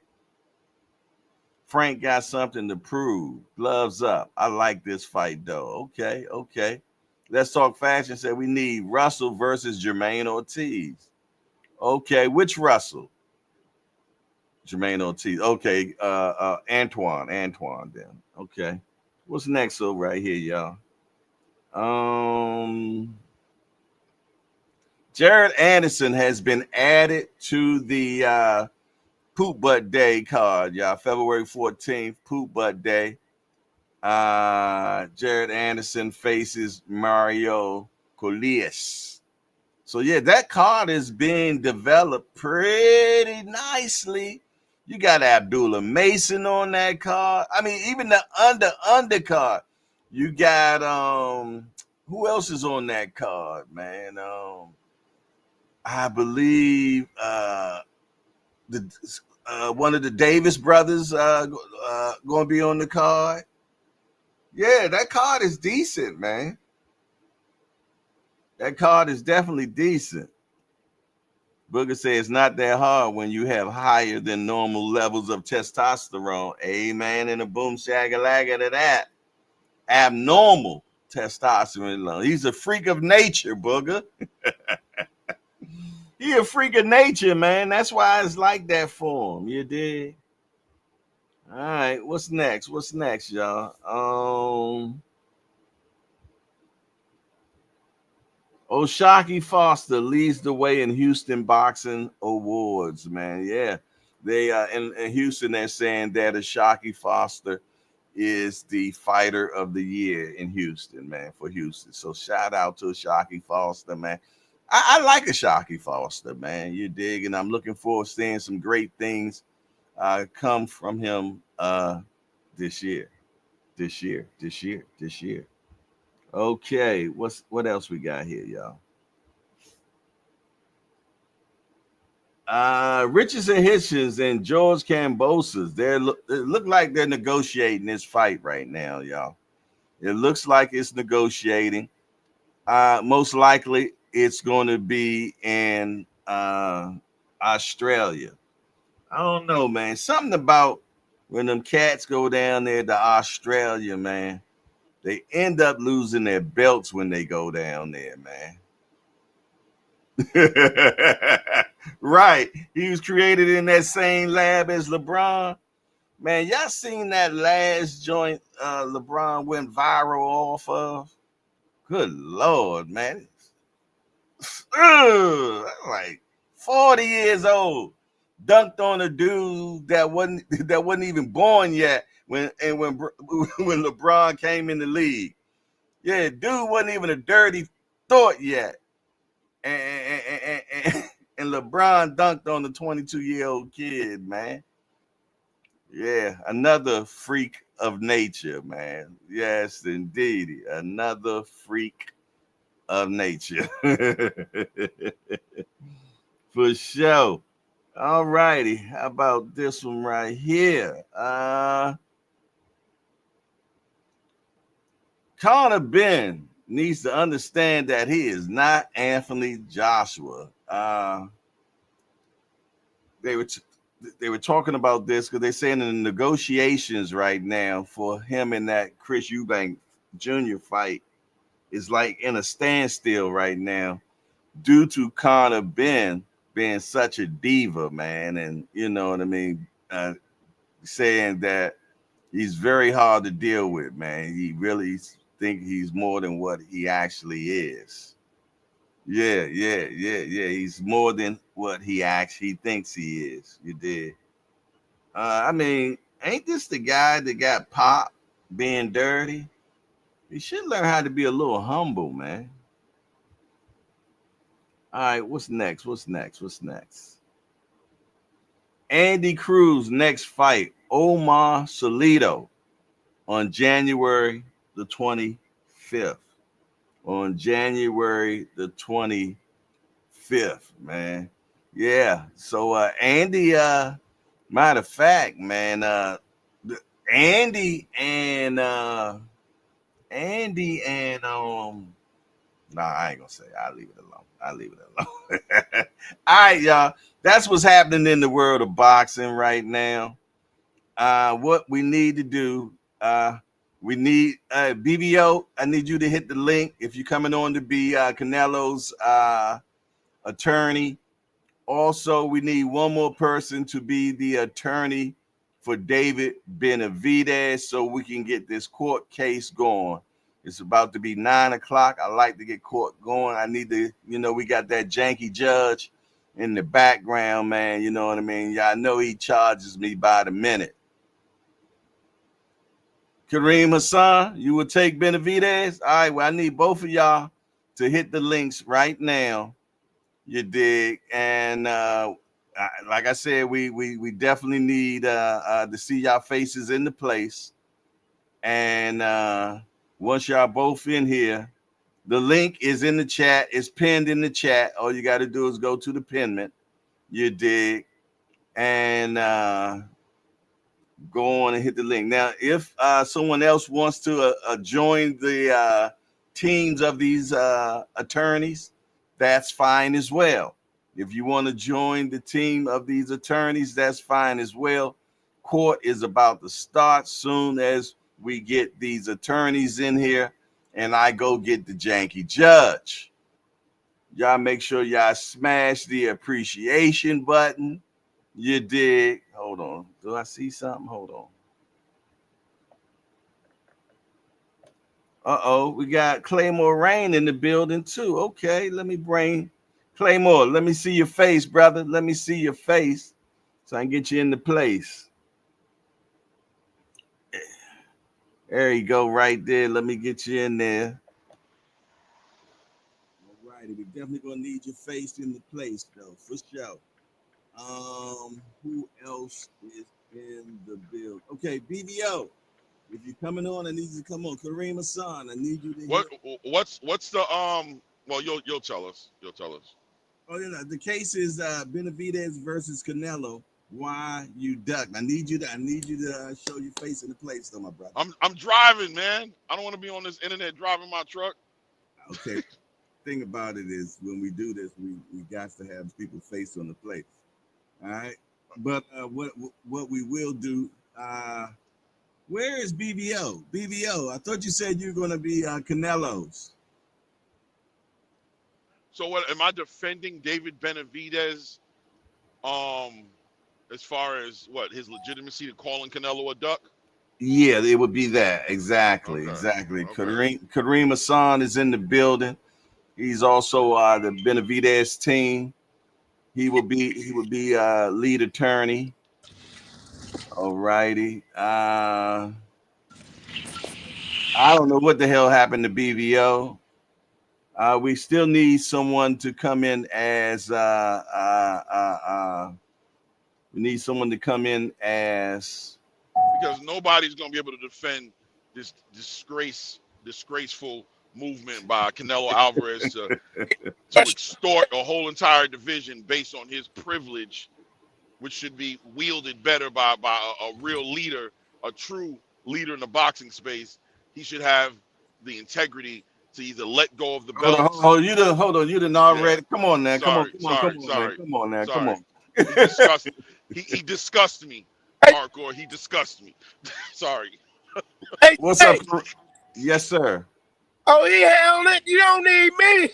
[SPEAKER 1] Frank got something to prove. Gloves up. I like this fight though. Okay, okay. Let's talk fashion. Said we need Russell versus Jermaine Ortiz. Okay, which Russell? Jermaine Ortiz. Okay, Antoine then. Okay. What's next over right here, y'all? Um Jared Anderson has been added to the Poop Butt Day card, y'all. February 14th, Poop Butt Day. Jared Anderson faces Mario Colias. So yeah, that card is being developed pretty nicely. You got Abdullah Mason on that card. I mean, even the undercard. You got who else is on that card, man? I believe the one of the Davis brothers going to be on the card. Yeah, that card is decent, man. That card is definitely decent. Booger says it's not that hard when you have higher than normal levels of testosterone. Amen. And a boom shagalaga to that. Abnormal testosterone. He's a freak of nature, Booger. He a freak of nature, man. That's why it's like that for him. You dig? All right. What's next? What's next, y'all? Oshaki Foster leads the way in Houston boxing awards, man. Yeah, they in Houston they're saying that Oshaki Foster is the fighter of the year in Houston, man, for Houston. So shout out to Oshaki Foster, man. I like Oshaki Foster, man. You dig, and I'm looking forward to seeing some great things come from him this year. This year. This year. This year. Okay, what else we got here, y'all? Richardson Hitchens and George Kambosos. They look like they're negotiating this fight right now, y'all. It looks like it's negotiating. Most likely it's going to be in Australia. I don't know, man. Something about when them cats go down there to Australia, man, they end up losing their belts when they go down there, man. Right. He was created in that same lab as LeBron. Man, y'all seen that last joint LeBron went viral off of? Good Lord, man. Like 40 years old. Dunked on a dude that wasn't even born yet when when LeBron came in the league. Yeah, dude wasn't even a dirty thought yet. And LeBron dunked on the 22-year-old kid, man. Yeah, another freak of nature, man. Yes, indeed. Another freak of nature. For sure. All righty. How about this one right here? Conor Ben needs to understand that he is not Anthony Joshua. They were talking about this because they're saying in the negotiations right now for him and that Chris Eubank Jr. fight is like in a standstill right now due to Conor Ben being such a diva, man, and you know what I mean, saying that he's very hard to deal with, man. He really think he's more than what he actually is. Yeah. He's more than what he actually thinks he is. You did. I mean, ain't this the guy that got popped being dirty? He should learn how to be a little humble, man. All right, what's next? What's next? What's next? Andy Cruz next fight, Omar Salido on January the 25th. On January the 25th, man. Yeah. So Andy, matter of fact, man, Andy and nah, I ain't gonna say it. I'll leave it alone. All right, y'all. That's what's happening in the world of boxing right now. what we need to do, we need BBO. I need you to hit the link if you're coming on to be Canelo's attorney. Also, we need one more person to be the attorney for David Benavidez so we can get this court case going. It's about to be 9 o'clock. I like to get court going. I need to, we got that janky judge in the background, man. You know what I mean? Yeah, I know he charges me by the minute. Kareem Hassan, you will take Benavidez? All right, well, I need both of y'all to hit the links right now. You dig? And like I said, we definitely need to see y'all faces in the place. And once y'all both in here, the link is in the chat. It's pinned in the chat. All you got to do is go to the pinment. You dig? And go on and hit the link. Now, if someone else wants to join the teams of these attorneys, that's fine as well. If you want to join the team of these attorneys, that's fine as well. Court is about to start soon as we get these attorneys in here and I go get the janky judge. Y'all make sure y'all smash the appreciation button. You dig? Hold on. Do I see something? Hold on. Uh-oh, we got Claymore Rain in the building too. Okay, let me bring Claymore. Let me see your face, brother. Let me see your face so I can get you into place. There you go, right there. Let me get you in there. All righty, we're definitely gonna need your face in the place, though, for sure. Who else is in the build? Okay, BBO. If you're coming on, I need you to come on. Kareem Hassan, I need you to.
[SPEAKER 4] What's the Well, you'll tell us. You'll tell us.
[SPEAKER 1] Oh, the case is Benavidez versus Canelo. Why you duck? I need you to show your face in the place, though, my brother.
[SPEAKER 4] I'm driving, man. I don't want to be on this internet driving my truck.
[SPEAKER 1] Okay. Thing about it is when we do this, we got to have people face on the plate. All right. But what we will do, where is BBO? BBO, I thought you said you were going to be Canelo's.
[SPEAKER 4] So what am I defending David Benavidez as far as what his legitimacy to calling Canelo a duck?
[SPEAKER 1] Yeah, it would be that. Exactly. Okay. Kareem Hassan is in the building. He's also the Benavidez team. He would be lead attorney. All righty. I don't know what the hell happened to BVO. We still need someone to come in as we need someone to come in as,
[SPEAKER 4] because nobody's gonna be able to defend this disgraceful movement by Canelo Alvarez to extort a whole entire division based on his privilege, which should be wielded better by a real leader, a true leader in the boxing space. He should have the integrity to either let go of the belt.
[SPEAKER 1] Hold on, you done already. Yeah. Come on now. Come on now.
[SPEAKER 4] He disgusts me. Hardcore. He disgusts me. Sorry.
[SPEAKER 1] Hey, what's up? Yes, sir.
[SPEAKER 5] Oh, he held it. You don't need me.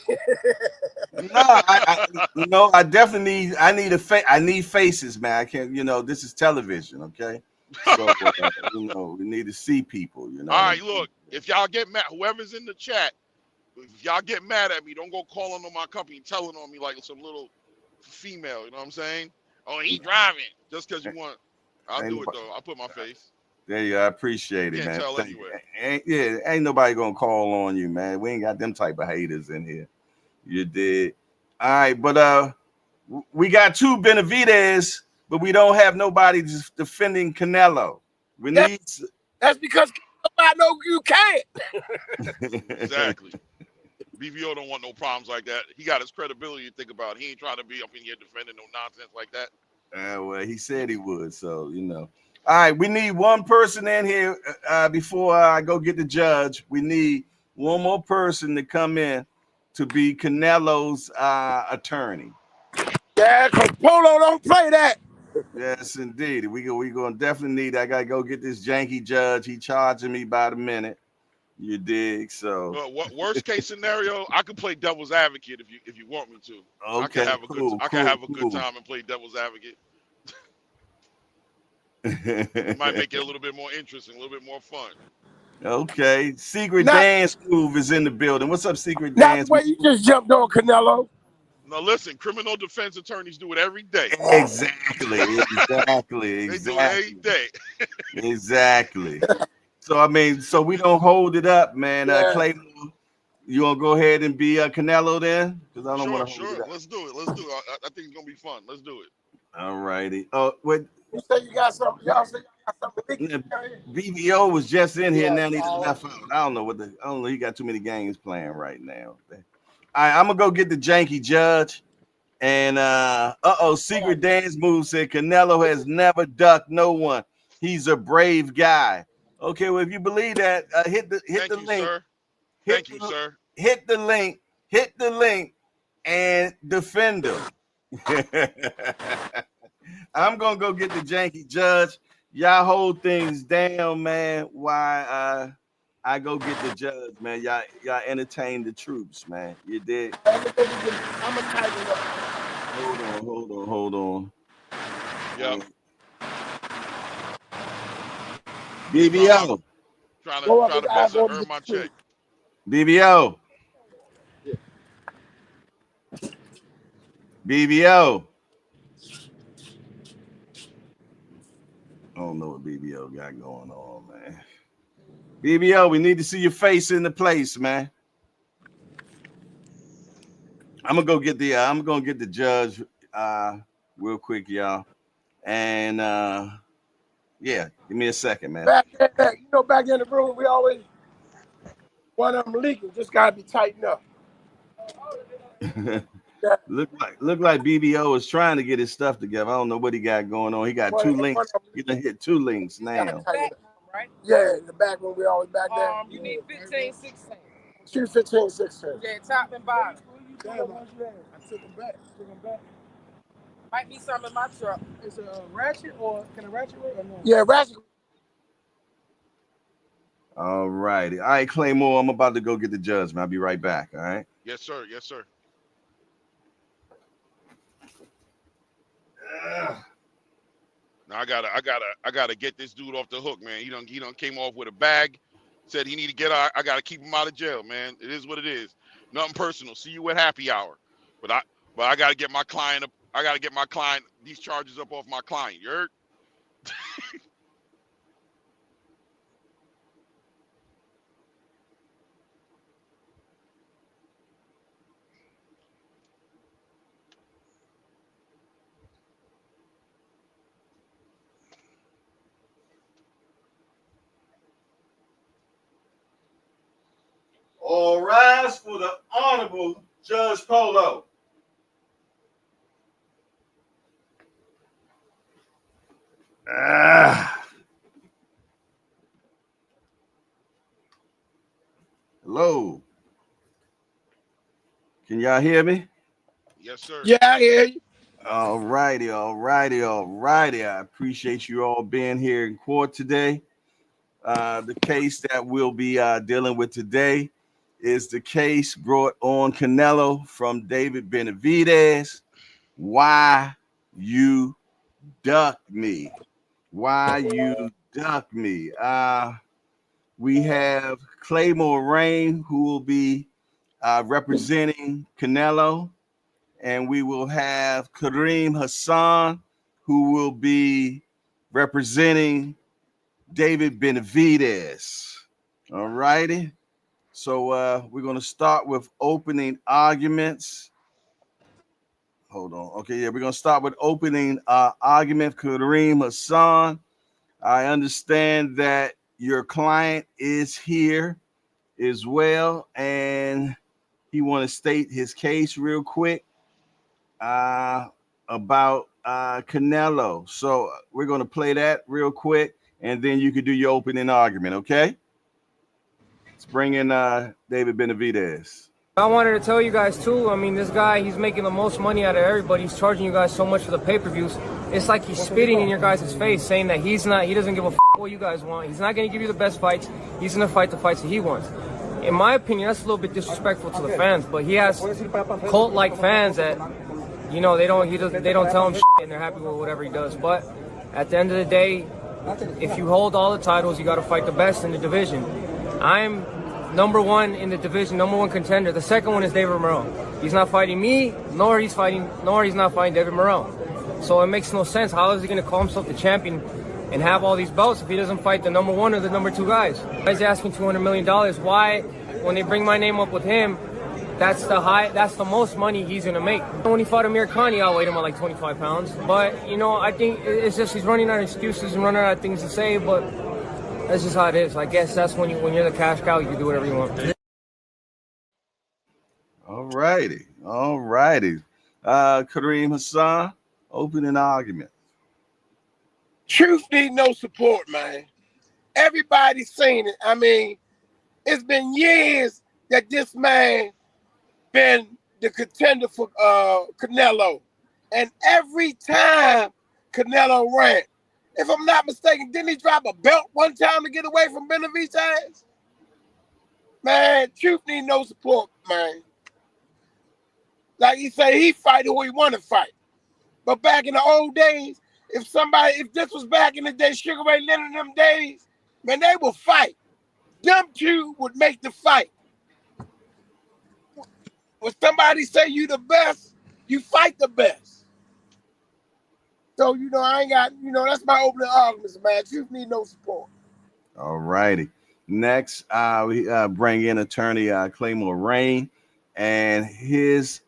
[SPEAKER 1] I definitely need. I need faces, man. I can't. This is television, okay? So we need to see people.
[SPEAKER 4] All right, look. If y'all get mad, whoever's in the chat, if y'all get mad at me, don't go calling on my company, telling on me like some little female. You know what I'm saying? Oh, he driving just because you want. I'll do it though. I'll put my face.
[SPEAKER 1] There you go. I appreciate it, man.
[SPEAKER 4] Tell anyway.
[SPEAKER 1] Ain't nobody gonna call on you, man. We ain't got them type of haters in here. You did. All right, but we got two Benavidez, but we don't have nobody defending Canelo.
[SPEAKER 5] That's because I know you can't.
[SPEAKER 4] Exactly. BVO don't want no problems like that. He got his credibility to think about. He ain't trying to be up in here defending no nonsense like that.
[SPEAKER 1] Well, he said he would, so All right, we need one person in here before I go get the judge. We need one more person to come in to be Canelo's attorney.
[SPEAKER 5] Yeah, because Polo don't play that.
[SPEAKER 1] Yes, indeed. We gonna definitely need. I gotta go get this janky judge. He charging me by the minute. You dig? So
[SPEAKER 4] What worst case scenario? I could play devil's advocate if you want me to.
[SPEAKER 1] okay, cool,
[SPEAKER 4] I can
[SPEAKER 1] cool,
[SPEAKER 4] have a good
[SPEAKER 1] cool.
[SPEAKER 4] time and play devil's advocate. It might make it a little bit more interesting, a little bit more fun.
[SPEAKER 1] Okay, Secret
[SPEAKER 5] Not
[SPEAKER 1] Dance Move is in the building. What's up, Secret
[SPEAKER 5] not the
[SPEAKER 1] Dance
[SPEAKER 5] way
[SPEAKER 1] Move?
[SPEAKER 5] you just jumped on Canelo.
[SPEAKER 4] Now listen, criminal defense attorneys do it every day.
[SPEAKER 1] Exactly, exactly,
[SPEAKER 4] They do it every
[SPEAKER 1] exactly,
[SPEAKER 4] day.
[SPEAKER 1] exactly. So I mean, so we don't hold it up, man.
[SPEAKER 5] Yeah.
[SPEAKER 1] Claymore, you wanna go ahead and be Canelo then? Because I don't want
[SPEAKER 4] Sure,
[SPEAKER 1] to hold it
[SPEAKER 4] sure.
[SPEAKER 1] up.
[SPEAKER 4] Let's do it. Let's do it. I think it's gonna be fun. Let's do it.
[SPEAKER 1] All righty. Oh, what?
[SPEAKER 5] You say you got something. Y'all say you got something leaking down here?
[SPEAKER 1] BBO was just in here.
[SPEAKER 5] Yeah.
[SPEAKER 1] Now he just left out. I don't know what the. I don't know. He got too many games playing right now. All right, I'm gonna go get the janky judge. And Secret Dance Move said Canelo has never ducked no one. He's a brave guy. Okay, well if you believe that, hit the
[SPEAKER 4] Thank you,
[SPEAKER 1] link,
[SPEAKER 4] sir.
[SPEAKER 1] hit
[SPEAKER 4] Thank you,
[SPEAKER 1] the
[SPEAKER 4] sir.
[SPEAKER 1] hit the link, and defend him. I'm gonna go get the janky judge. Y'all hold things down, man. Why I go get the judge, man. Y'all entertain the troops, man. You did.
[SPEAKER 5] I'm gonna type it up.
[SPEAKER 1] Hold on.
[SPEAKER 4] Yep.
[SPEAKER 1] BBO.
[SPEAKER 5] Go up
[SPEAKER 4] Try
[SPEAKER 5] his
[SPEAKER 4] to
[SPEAKER 5] eye,
[SPEAKER 4] bust and
[SPEAKER 5] go up
[SPEAKER 4] earn
[SPEAKER 5] the
[SPEAKER 4] my
[SPEAKER 5] street.
[SPEAKER 4] check.
[SPEAKER 1] BBO. BBO. I don't know what BBO got going on, man. BBO, we need to see your face in the place, man. I'm gonna get the judge real quick, y'all. And yeah, give me a second, man.
[SPEAKER 5] Back in the room, we always one of them leaking. Just gotta be tightened up. Yeah.
[SPEAKER 1] look like BBO is trying to get his stuff together. I don't know what he got going on. He got
[SPEAKER 5] One
[SPEAKER 1] two
[SPEAKER 5] of
[SPEAKER 1] links.
[SPEAKER 5] them
[SPEAKER 1] He done hit two links
[SPEAKER 5] gotta
[SPEAKER 1] now.
[SPEAKER 5] tighten it up. Right? Yeah, in the back room, we always back there.
[SPEAKER 6] You need 15, 16.
[SPEAKER 5] Shoot 15, 16.
[SPEAKER 6] Yeah, top and bottom.
[SPEAKER 5] Damn, I took them back.
[SPEAKER 6] Might be some in my truck.
[SPEAKER 5] It's a ratchet, or can a ratchet work or no? Yeah, ratchet.
[SPEAKER 1] All righty. All right, Claymore, I'm about to go get the judge, man. I'll be right back. All right.
[SPEAKER 4] Yes, sir. Yes, sir. Now I gotta get this dude off the hook, man. He done came off with a bag. Said he need to get out. I gotta keep him out of jail, man. It is what it is. Nothing personal. See you at happy hour. But I gotta get my client up. I gotta get my client these charges up off my client. You heard?
[SPEAKER 1] All rise for the Honorable Judge Polo. Hello. Can y'all hear me?
[SPEAKER 4] Yes, sir.
[SPEAKER 5] Yeah, I hear you.
[SPEAKER 1] All righty. I appreciate you all being here in court today. The case that we'll be dealing with today is the case brought on Canelo from David Benavidez. Why you duck me? Why you duck me? We have Claymore Rain, who will be representing Canelo, and we will have Kareem Hassan, who will be representing David Benavidez. All righty. So we're going to start with opening arguments. Hold on. Okay, yeah, we're going to start with opening argument. Kareem Hassan, I understand that your client is here as well, and he want to state his case real quick about Canelo. So we're going to play that real quick, and then you can do your opening argument, okay? Let's bring in David Benavidez.
[SPEAKER 7] I wanted to tell you guys too, I mean, this guy, he's making the most money out of everybody. He's charging you guys so much for the pay-per-views. It's like he's spitting in your guys' face, saying that he doesn't give a what you guys want. He's not going to give you the best fights. He's going to fight the fights that he wants. In my opinion, that's a little bit disrespectful to the fans, but he has cult-like fans that, you know, they don't tell him shit and they're happy with whatever he does. But at the end of the day, if you hold all the titles, you got to fight the best in the division. I'm number one in the division, number one contender. The second one is David Morrell. He's not fighting me, nor he's not fighting David Morrell. So it makes no sense. How is he going to call himself the champion and have all these belts if he doesn't fight the number one or the number two guys? He's asking $200 million. Why, when they bring my name up with him, that's the most money he's going to make. When he fought Amir Khan, he outweighed him by like 25 pounds. But, you know, I think it's just he's running out of excuses and running out of things to say, but that's just how it is. I guess that's when you're the cash cow, you can do whatever you want.
[SPEAKER 1] All righty. Kareem Hassan, opening argument.
[SPEAKER 5] Truth need no support, man. Everybody's seen it. I mean, it's been years that this man been the contender for Canelo. And every time Canelo ran, if I'm not mistaken, didn't he drop a belt one time to get away from Benavidez? Man, Truth need no support, man. Like he said, he fight who he want to fight. But back in the old days, if this was back in the day, Sugar Ray Leonard them days, man, they would fight. Them two would make the fight. When somebody say you the best, you fight the best. So, you know, I ain't got, you know, that's my opening arguments, man. Truth need no support.
[SPEAKER 1] All righty. Next, we bring in attorney Claymore Rain and his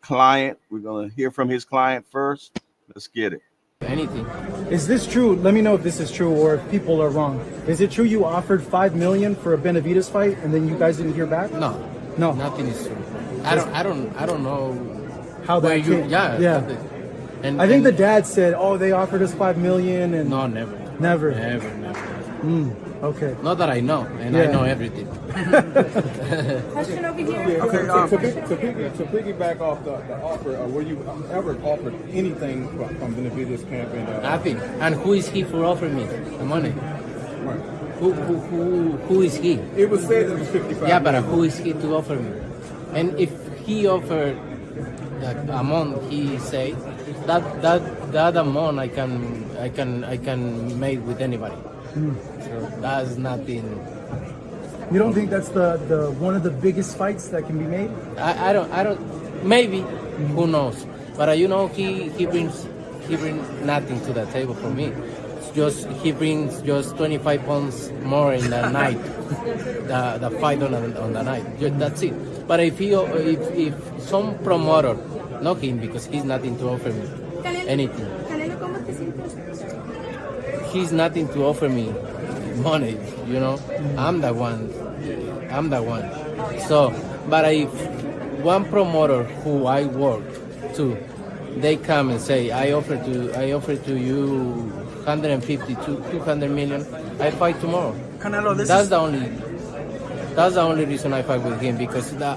[SPEAKER 1] client. We're going to hear from his client first. Let's get it.
[SPEAKER 8] Anything.
[SPEAKER 9] Is this true? Let me know if this is true or if people are wrong. Is it true you offered $5 million for a Benavidez fight and then you guys didn't hear back?
[SPEAKER 8] No, nothing is true. I don't know
[SPEAKER 9] how that came. Yeah. And I think the dad said, "Oh, they offered us $5 million," and
[SPEAKER 8] no, never.
[SPEAKER 9] Okay.
[SPEAKER 8] Not that I know, and I know everything.
[SPEAKER 6] Question over here.
[SPEAKER 10] Okay, to piggyback off the offer, were you ever offered anything from Benavidez camp?
[SPEAKER 8] Nothing. And who is he for offering me the money?
[SPEAKER 10] Right.
[SPEAKER 8] Who is he?
[SPEAKER 10] It was said it was 55.
[SPEAKER 8] Yeah, but who is he to offer me? And if he offered the amount he said, that amount I can make with anybody. So that's nothing.
[SPEAKER 9] You don't think that's the one of the biggest fights that can be made?
[SPEAKER 8] I don't. Maybe. Who knows? But you know, he brings nothing to the table for me. He brings just 25 pounds more in the night, the fight on the night. That's it. But if some promoter, not him, because he's nothing to offer me anything. He's nothing to offer me money, you know. I'm the one. So, but if one promoter who I work to, they come and say, I offer to you 150 to 200 million, I fight tomorrow.
[SPEAKER 9] Canelo,
[SPEAKER 8] that's the only reason I fight with him, because the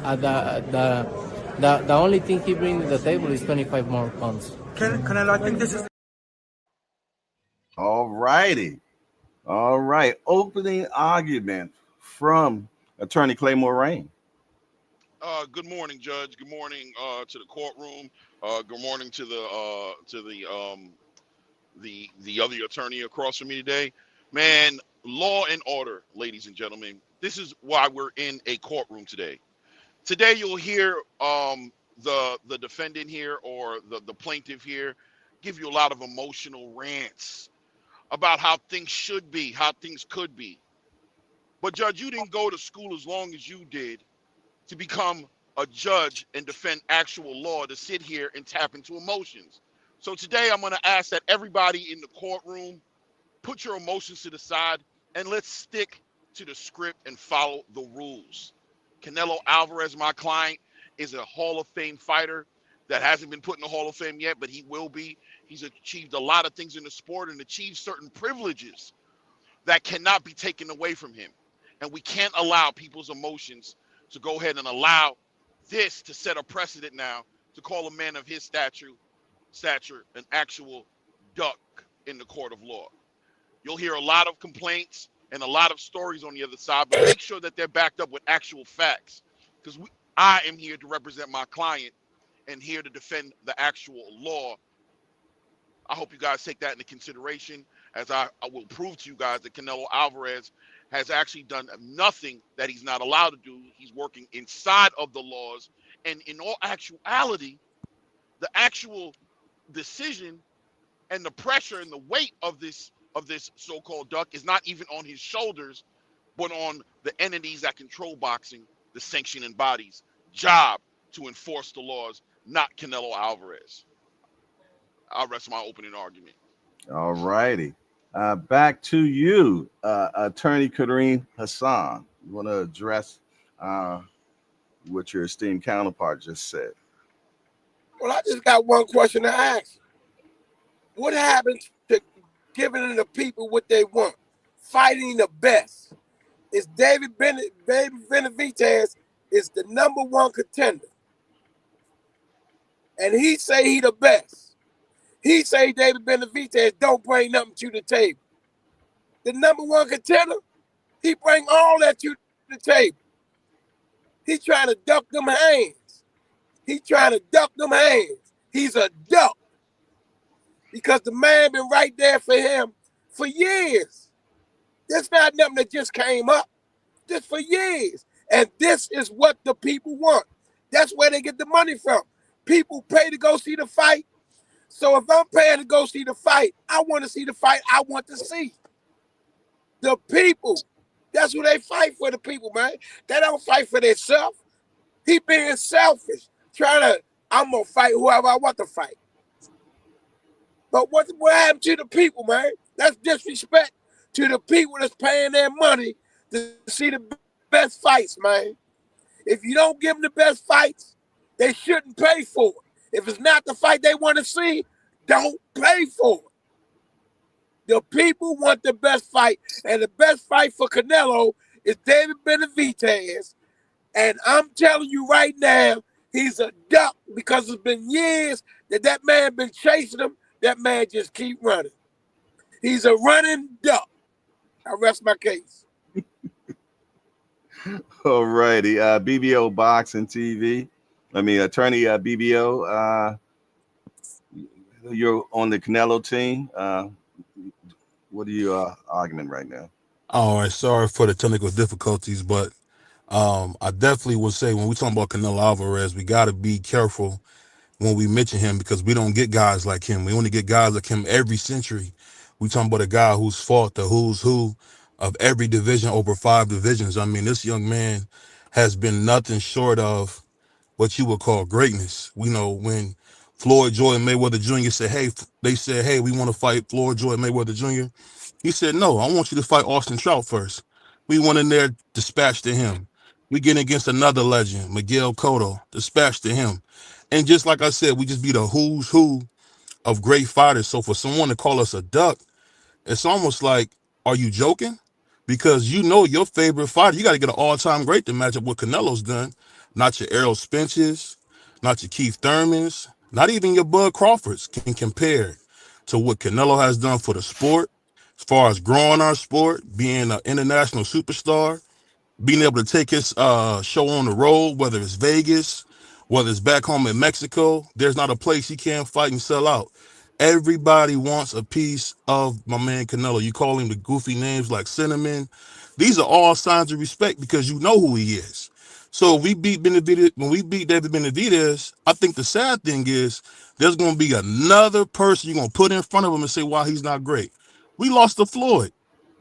[SPEAKER 8] only thing he brings to the table is 25 more pounds.
[SPEAKER 9] Canelo, I think this is.
[SPEAKER 1] All righty. All right. Opening argument from attorney Claymore Rain.
[SPEAKER 4] Good morning, Judge. Good morning to the courtroom. Good morning to the other attorney across from me today. Man, law and order, ladies and gentlemen. This is why we're in a courtroom today. Today you'll hear the defendant here or the plaintiff here give you a lot of emotional rants about how things should be, how things could be. But Judge, you didn't go to school as long as you did to become a judge and defend actual law, to sit here and tap into emotions. So today I'm going to ask that everybody in the courtroom put your emotions to the side and let's stick to the script and follow the rules. Canelo Alvarez, my client, is a Hall of Fame fighter that hasn't been put in the Hall of Fame yet, but he will be. He's achieved a lot of things in the sport and achieved certain privileges that cannot be taken away from him. And we can't allow people's emotions to go ahead and allow this to set a precedent now to call a man of his stature an actual duck in the court of law. You'll hear a lot of complaints and a lot of stories on the other side, but make sure that they're backed up with actual facts, because I am here to represent my client and here to defend the actual law. I hope you guys take that into consideration, as I will prove to you guys that Canelo Alvarez has actually done nothing that he's not allowed to do. He's working inside of the laws, and in all actuality, the actual decision and the pressure and the weight of this so-called duck is not even on his shoulders, but on the entities that control boxing, the sanctioning bodies. Job to enforce the laws, not Canelo Alvarez. I'll rest my opening argument.
[SPEAKER 1] All righty. Back to you, Attorney Kareem Hassan. You want to address what your esteemed counterpart just said?
[SPEAKER 5] Well, I just got one question to ask. What happens to giving the people what they want? Fighting the best. Is David Benavidez is the #1 contender. And he say he the best. He say David Benavidez don't bring nothing to the table. The #1 contender, he bring all that to the table. He trying to duck them hands. He's a duck. Because the man been right there for him for years. That's not nothing that just came up. Just for years. And this is what the people want. That's where they get the money from. People pay to go see the fight. So if I'm paying to go see the fight, I want to see the fight I want to see. The people. That's who they fight for, the people, man. They don't fight for themselves. He being selfish. I'm going to fight whoever I want to fight. But what happened to the people, man? That's disrespect to the people that's paying their money to see the best fights, man. If you don't give them the best fights, they shouldn't pay for it. If it's not the fight they want to see, don't pay for it. The people want the best fight, and the best fight for Canelo is David Benavidez. And I'm telling you right now, he's a duck, because it's been years that man been chasing him. That man just keep running. He's a running duck. I rest my case.
[SPEAKER 1] All righty. BBO Boxing TV. Attorney BBO, you're on the Canelo team. What are you arguing right now?
[SPEAKER 2] All right, sorry for the technical difficulties, but I definitely would say when we talk about Canelo Alvarez, we got to be careful when we mention him, because we don't get guys like him. We only get guys like him every century. We talking about a guy who's fought the who's who of every division, over 5 divisions. I mean, this young man has been nothing short of what you would call greatness. We know when Floyd Joy Mayweather Jr. said, hey, we want to fight Floyd Joy Mayweather Jr. He said, no, I want you to fight Austin Trout first. We went in there, dispatched to him. We get against another legend, Miguel Cotto, dispatched to him. And just like I said, we just be the who's who of great fighters. So for someone to call us a duck, it's almost like, are you joking? Because your favorite fighter, you got to get an all-time great to match up what Canelo's done. Not your Errol Spence's, not your Keith Thurman's, not even your Bud Crawford's can compare to what Canelo has done for the sport, as far as growing our sport, being an international superstar, being able to take his show on the road, whether it's Vegas, whether it's back home in Mexico. There's not a place he can't fight and sell out. Everybody wants a piece of my man Canelo. You call him the goofy names like Cinnamon. These are all signs of respect, because you know who he is. So if we beat Benavidez, when we beat David Benavidez, I think the sad thing is there's going to be another person you're going to put in front of him and say, why he's not great. We lost to Floyd.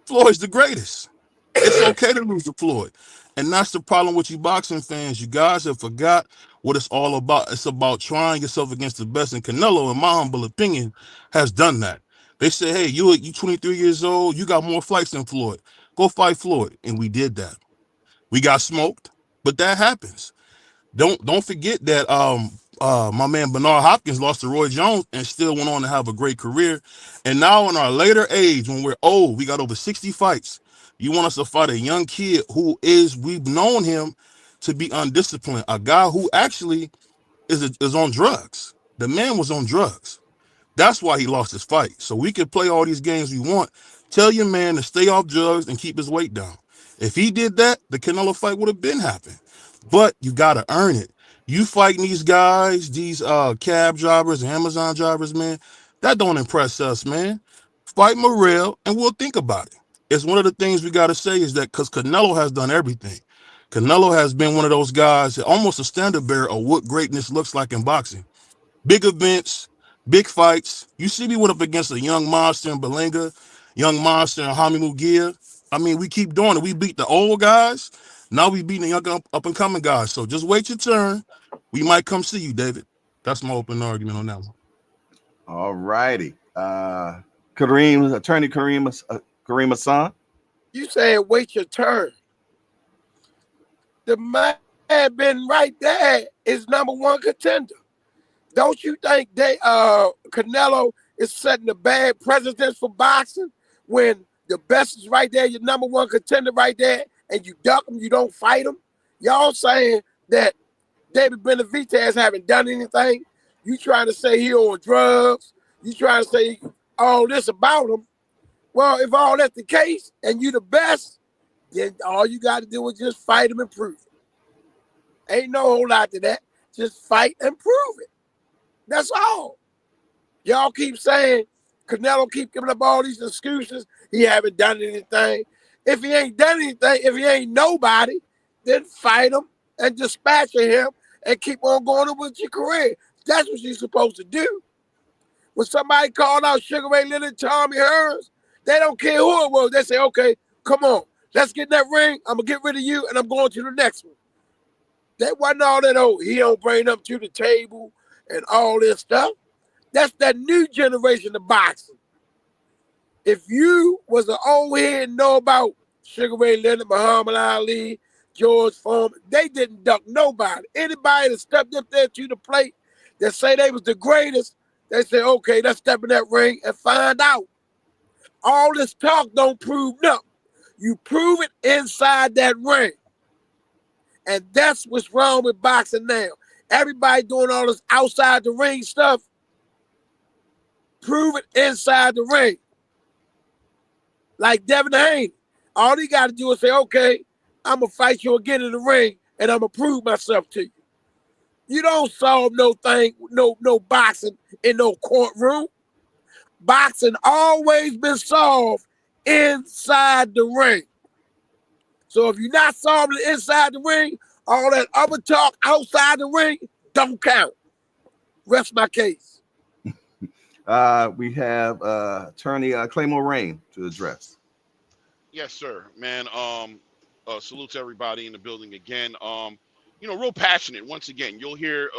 [SPEAKER 2] Floyd's the greatest. It's okay to lose to Floyd. And that's the problem with you boxing fans. You guys have forgot what it's all about. It's about trying yourself against the best. And Canelo, in my humble opinion, has done that. They say, hey, you 23 years old, you got more fights than Floyd. Go fight Floyd. And we did that. We got smoked, but that happens. Don't forget that my man Bernard Hopkins lost to Roy Jones and still went on to have a great career. And now in our later age, when we're old, we got over 60 fights. You want us to fight a young kid we've known him to be undisciplined. A guy who actually is on drugs. The man was on drugs. That's why he lost his fight. So we can play all these games we want. Tell your man to stay off drugs and keep his weight down. If he did that, the Canelo fight would have been happened. But you gotta earn it. You fighting these guys, these cab drivers and Amazon drivers, man, that don't impress us, man. Fight Morrell and we'll think about it. It's one of the things we gotta say is that because Canelo has done everything. Canelo has been one of those guys, almost a standard bearer of what greatness looks like in boxing. Big events, big fights. You see me went up against a young monster in Belinga, young monster in Hami Mugia. I mean, we keep doing it. We beat the old guys. Now we beating the young up and coming guys. So just wait your turn. We might come see you, David. That's my open argument on that one.
[SPEAKER 1] All righty. Kareem, attorney Kareem Hassan.
[SPEAKER 5] You saying wait your turn. The man been right there is number one contender. Don't you think Canelo is setting a bad precedent for boxing when the best is right there, your number one contender right there, and you duck him, you don't fight him? Y'all saying that David Benavidez haven't done anything? You trying to say he on drugs? You trying to say all this about him? Well, if all that's the case and you the best, then all you got to do is just fight him and prove it. Ain't no whole lot to that. Just fight and prove it. That's all. Y'all keep saying Canelo keep giving up all these excuses. He haven't done anything. If he ain't done anything, if he ain't nobody, then fight him and dispatch him and keep on going on with your career. That's what you're supposed to do. When somebody called out Sugar Ray Leonard, Tommy Hearns, they don't care who it was. They say, okay, come on, let's get in that ring. I'm going to get rid of you, and I'm going to the next one. That wasn't all that, he don't bring them to the table and all this stuff. That's that new generation of boxing. If you was an old head and know about Sugar Ray Leonard, Muhammad Ali, George Foreman, they didn't duck nobody. Anybody that stepped up there to the plate that say they was the greatest, they say, okay, let's step in that ring and find out. All this talk don't prove nothing. You prove it inside that ring. And that's what's wrong with boxing now. Everybody doing all this outside the ring stuff. Prove it inside the ring. Like Devin Haney. All he got to do is say, okay, I'm going to fight you again in the ring, and I'm going to prove myself to you. You don't solve no boxing in no courtroom. Boxing always been solved inside the ring. So if you're not solving it inside the ring, all that other talk outside the ring don't count. Rest my case.
[SPEAKER 1] We have attorney Claymore Rain to address.
[SPEAKER 4] Yes, sir, man. Salute to everybody in the building again. Real passionate. Once again, you'll hear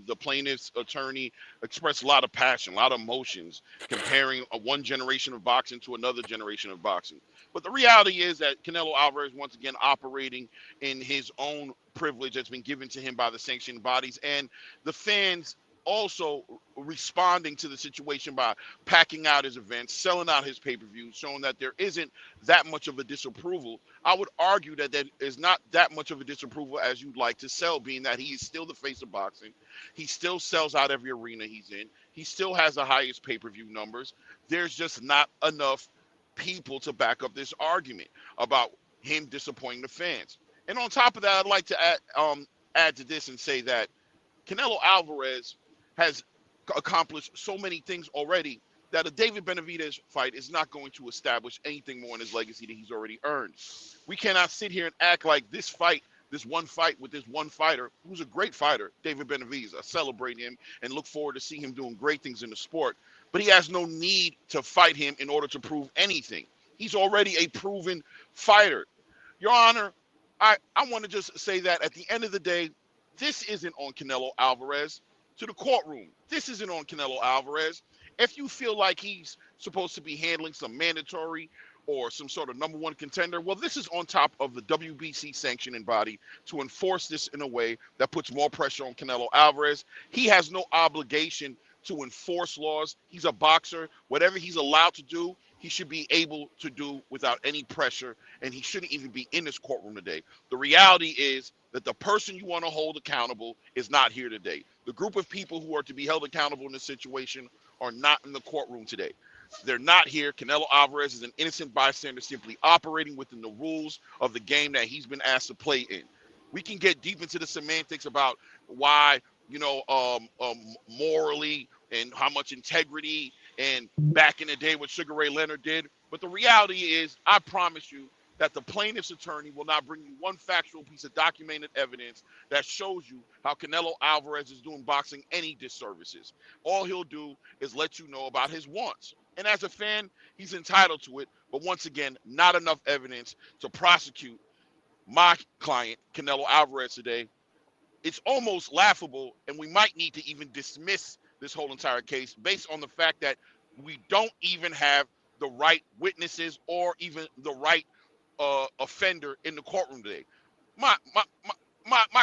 [SPEAKER 4] the plaintiff's attorney express a lot of passion, a lot of emotions, comparing one generation of boxing to another generation of boxing. But the reality is that Canelo Alvarez, once again, operating in his own privilege that's been given to him by the sanctioning bodies, and the fans also responding to the situation by packing out his events, selling out his pay-per-views, showing that there isn't that much of a disapproval. I would argue that there is not that much of a disapproval as you'd like to sell, being that he is still the face of boxing. He still sells out every arena he's in. He still has the highest pay-per-view numbers. There's just not enough people to back up this argument about him disappointing the fans. And on top of that, I'd like to add to this and say that Canelo Alvarez has accomplished so many things already that a David Benavidez fight is not going to establish anything more in his legacy that he's already earned. We cannot sit here and act like this one fight with this one fighter, who's a great fighter, David Benavidez. I celebrate him and look forward to seeing him doing great things in the sport. But he has no need to fight him in order to prove anything. He's already a proven fighter. Your Honor, I want to just say that at the end of the day, this isn't on Canelo Alvarez. To the courtroom, this isn't on Canelo Alvarez. If you feel like he's supposed to be handling some mandatory or some sort of number one contender, well, this is on top of the WBC sanctioning body to enforce this in a way that puts more pressure on Canelo Alvarez. He has no obligation to enforce laws. He's a boxer. Whatever he's allowed to do, he should be able to do without any pressure, and he shouldn't even be in this courtroom today. The reality is that the person you want to hold accountable is not here today. The group of people who are to be held accountable in this situation are not in the courtroom today. They're not here. Canelo Alvarez is an innocent bystander simply operating within the rules of the game that he's been asked to play in. We can get deep into the semantics about why, morally and how much integrity and back in the day what Sugar Ray Leonard did. But the reality is, I promise you that the plaintiff's attorney will not bring you one factual piece of documented evidence that shows you how Canelo Alvarez is doing boxing any disservices. All he'll do is let you know about his wants. And as a fan, he's entitled to it. But once again, not enough evidence to prosecute my client, Canelo Alvarez, today. It's almost laughable, and we might need to even dismiss this whole entire case based on the fact that we don't even have the right witnesses or even the right offender in the courtroom today. My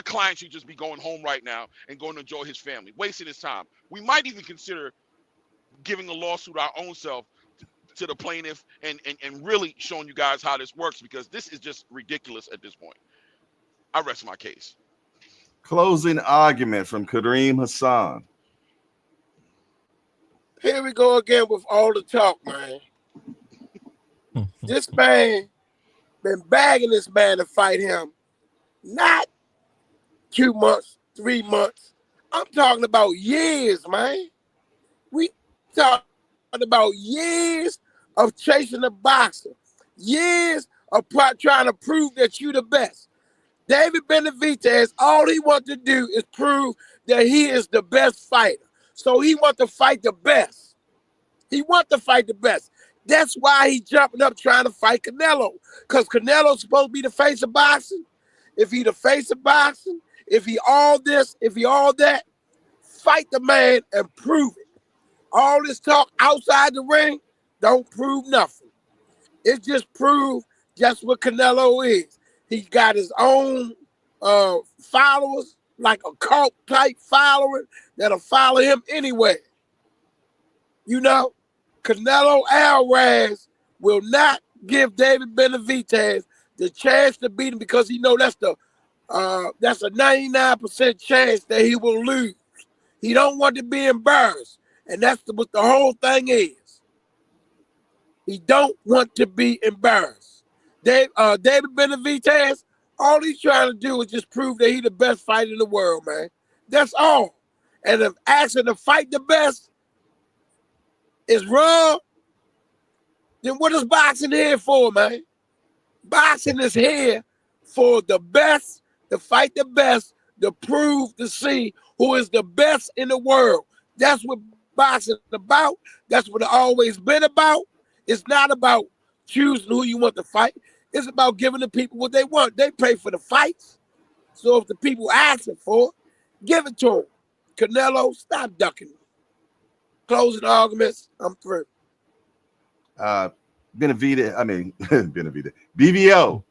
[SPEAKER 4] client should just be going home right now and going to enjoy his family, wasting his time. We might even consider giving a lawsuit our own self to the plaintiff and really showing you guys how this works, because this is just ridiculous at this point. I rest my case.
[SPEAKER 1] Closing argument from Kareem Hassan.
[SPEAKER 5] Here we go again with all the talk, man. This man been bagging this man to fight him. Not 2 months, 3 months. I'm talking about years, man. We talking about years of chasing the boxer. Years of trying to prove that you the best. David Benavidez, all he wants to do is prove that he is the best fighter. So he wants to fight the best. He wants to fight the best. That's why he jumping up trying to fight Canelo. Because Canelo's supposed to be the face of boxing. If he the face of boxing, if he all this, if he all that, fight the man and prove it. All this talk outside the ring don't prove nothing. It just proves just what Canelo is. He got his own followers, like a cult type following that'll follow him anywhere. You know, Canelo Alvarez will not give David Benavidez the chance to beat him because he know that's a 99% chance that he will lose. He don't want to be embarrassed, and that's what the whole thing is. He don't want to be embarrassed. David Benavidez, all he's trying to do is just prove that he's the best fighter in the world, man. That's all. And if asking to fight the best is wrong, then what is boxing here for, man? Boxing is here for the best, to fight the best, to prove, to see who is the best in the world. That's what boxing is about. That's what it's always been about. It's not about choosing who you want to fight. It's about giving the people what they want. They pay for the fights. So if the people asking for it, give it to them. Canelo, stop ducking me. Closing arguments, I'm through.
[SPEAKER 1] Benavidez. BBO,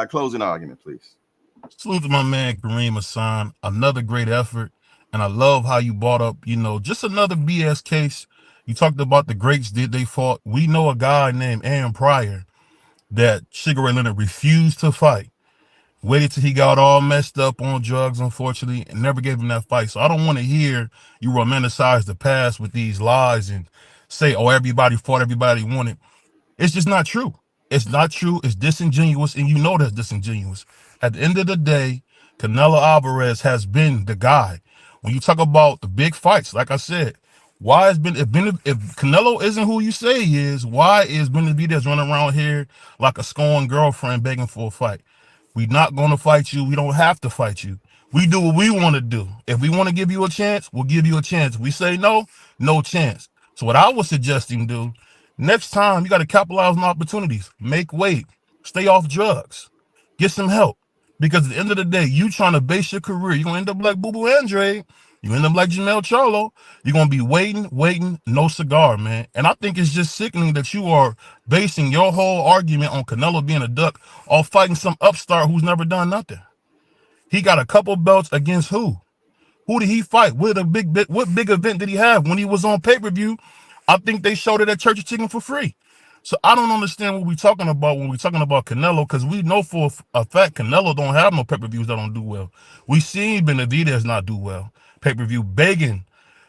[SPEAKER 1] closing argument, please.
[SPEAKER 2] Salute to my man Kareem Hassan. Another great effort. And I love how you brought up, just another BS case. You talked about the greats they fought. We know a guy named Aaron Pryor that Sugar Ray Leonard refused to fight. Waited till he got all messed up on drugs, unfortunately, and never gave him that fight. So I don't want to hear you romanticize the past with these lies and say, oh, everybody fought, everybody wanted. It's just not true. It's not true. It's disingenuous, and you know that's disingenuous. At the end of the day, Canelo Alvarez has been the guy. When you talk about the big fights, like I said, why has been if Canelo isn't who you say he is, why is Benavidez running around here like a scorned girlfriend begging for a fight? We're not going to fight you. We don't have to fight you. We do what we want to do. If we want to give you a chance, we'll give you a chance. If we say no, no chance. So what I was suggesting, do next time you got to capitalize on opportunities. Make weight. Stay off drugs. Get some help. Because at the end of the day, you trying to base your career, you're going to end up like Boo Boo Andre. You end up like Jamel Charlo. You're going to be waiting, no cigar, man. And I think it's just sickening that you are basing your whole argument on Canelo being a duck off fighting some upstart who's never done nothing. He got a couple belts against who? Who did he fight? What big event did he have when he was on pay-per-view? I think they showed it at Church of Chicken for free. So I don't understand what we're talking about when we're talking about Canelo, because we know for a fact Canelo don't have no pay-per-views that don't do well. We seen Benavidez not do well. Pay-per-view begging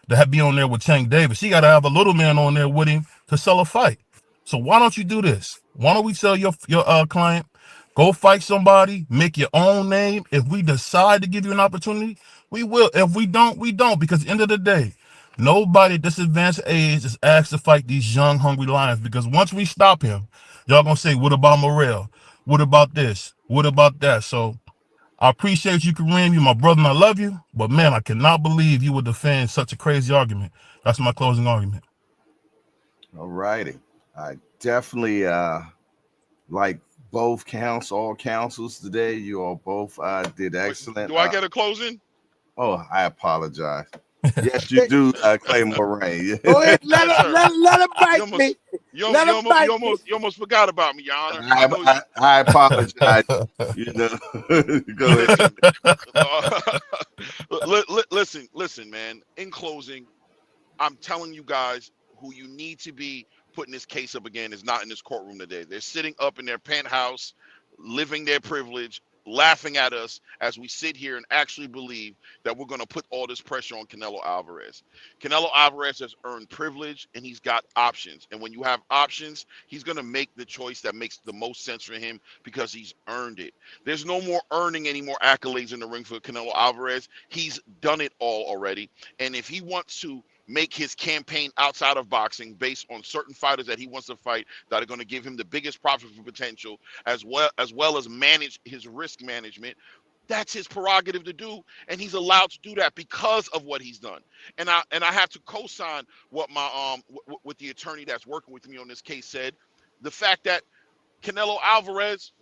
[SPEAKER 2] to be on there with Tank Davis. He got to have a little man on there with him to sell a fight. So why don't you do this? Why don't we tell your client, go fight somebody, make your own name. If we decide to give you an opportunity, we will. If we don't, we don't. Because at the end of the day, nobody at this advanced age is asked to fight these young, hungry lions. Because once we stop him, y'all gonna say, what about Morrell? What about this? What about that? So I appreciate you, Kareem. You're my brother and I love you. But man, I cannot believe you would defend such a crazy argument. That's my closing argument.
[SPEAKER 1] All righty. I definitely like both all councils today. You all both did excellent.
[SPEAKER 4] Do I get a closing?
[SPEAKER 1] Oh, I apologize. Yes, you do, Clay Moraine.
[SPEAKER 5] Go ahead, let her bite me.
[SPEAKER 4] You almost forgot about me, Your Honor.
[SPEAKER 1] I apologize. You know, go
[SPEAKER 4] ahead. Listen, man. In closing, I'm telling you guys who you need to be putting this case up again is not in this courtroom today. They're sitting up in their penthouse, living their privilege, laughing at us as we sit here and actually believe that we're going to put all this pressure on Canelo Alvarez. Canelo Alvarez has earned privilege and he's got options. And when you have options, he's going to make the choice that makes the most sense for him because he's earned it. There's no more earning any more accolades in the ring for Canelo Alvarez. He's done it all already. And if he wants to make his campaign outside of boxing based on certain fighters that he wants to fight that are going to give him the biggest profit potential, as well as manage his risk management, that's his prerogative to do, and he's allowed to do that because of what he's done. And I have to co-sign what my what the attorney that's working with me on this case said. The fact that Canelo Alvarez,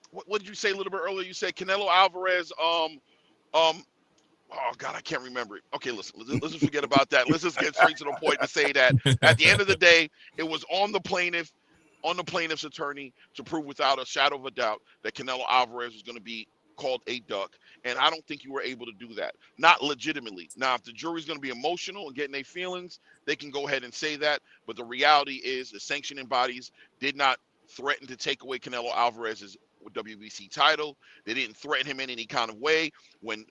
[SPEAKER 4] what did you say a little bit earlier? You said Canelo Alvarez oh God, I can't remember it. Okay, let's just forget about that. Let's just get straight to the point to say that at the end of the day, it was on the plaintiff's attorney to prove without a shadow of a doubt that Canelo Alvarez was going to be called a duck. And I don't think you were able to do that. Not legitimately. Now, if the jury's going to be emotional and getting their feelings, they can go ahead and say that. But the reality is the sanctioning bodies did not threaten to take away Canelo Alvarez's WBC title. They didn't threaten him in any kind of way. When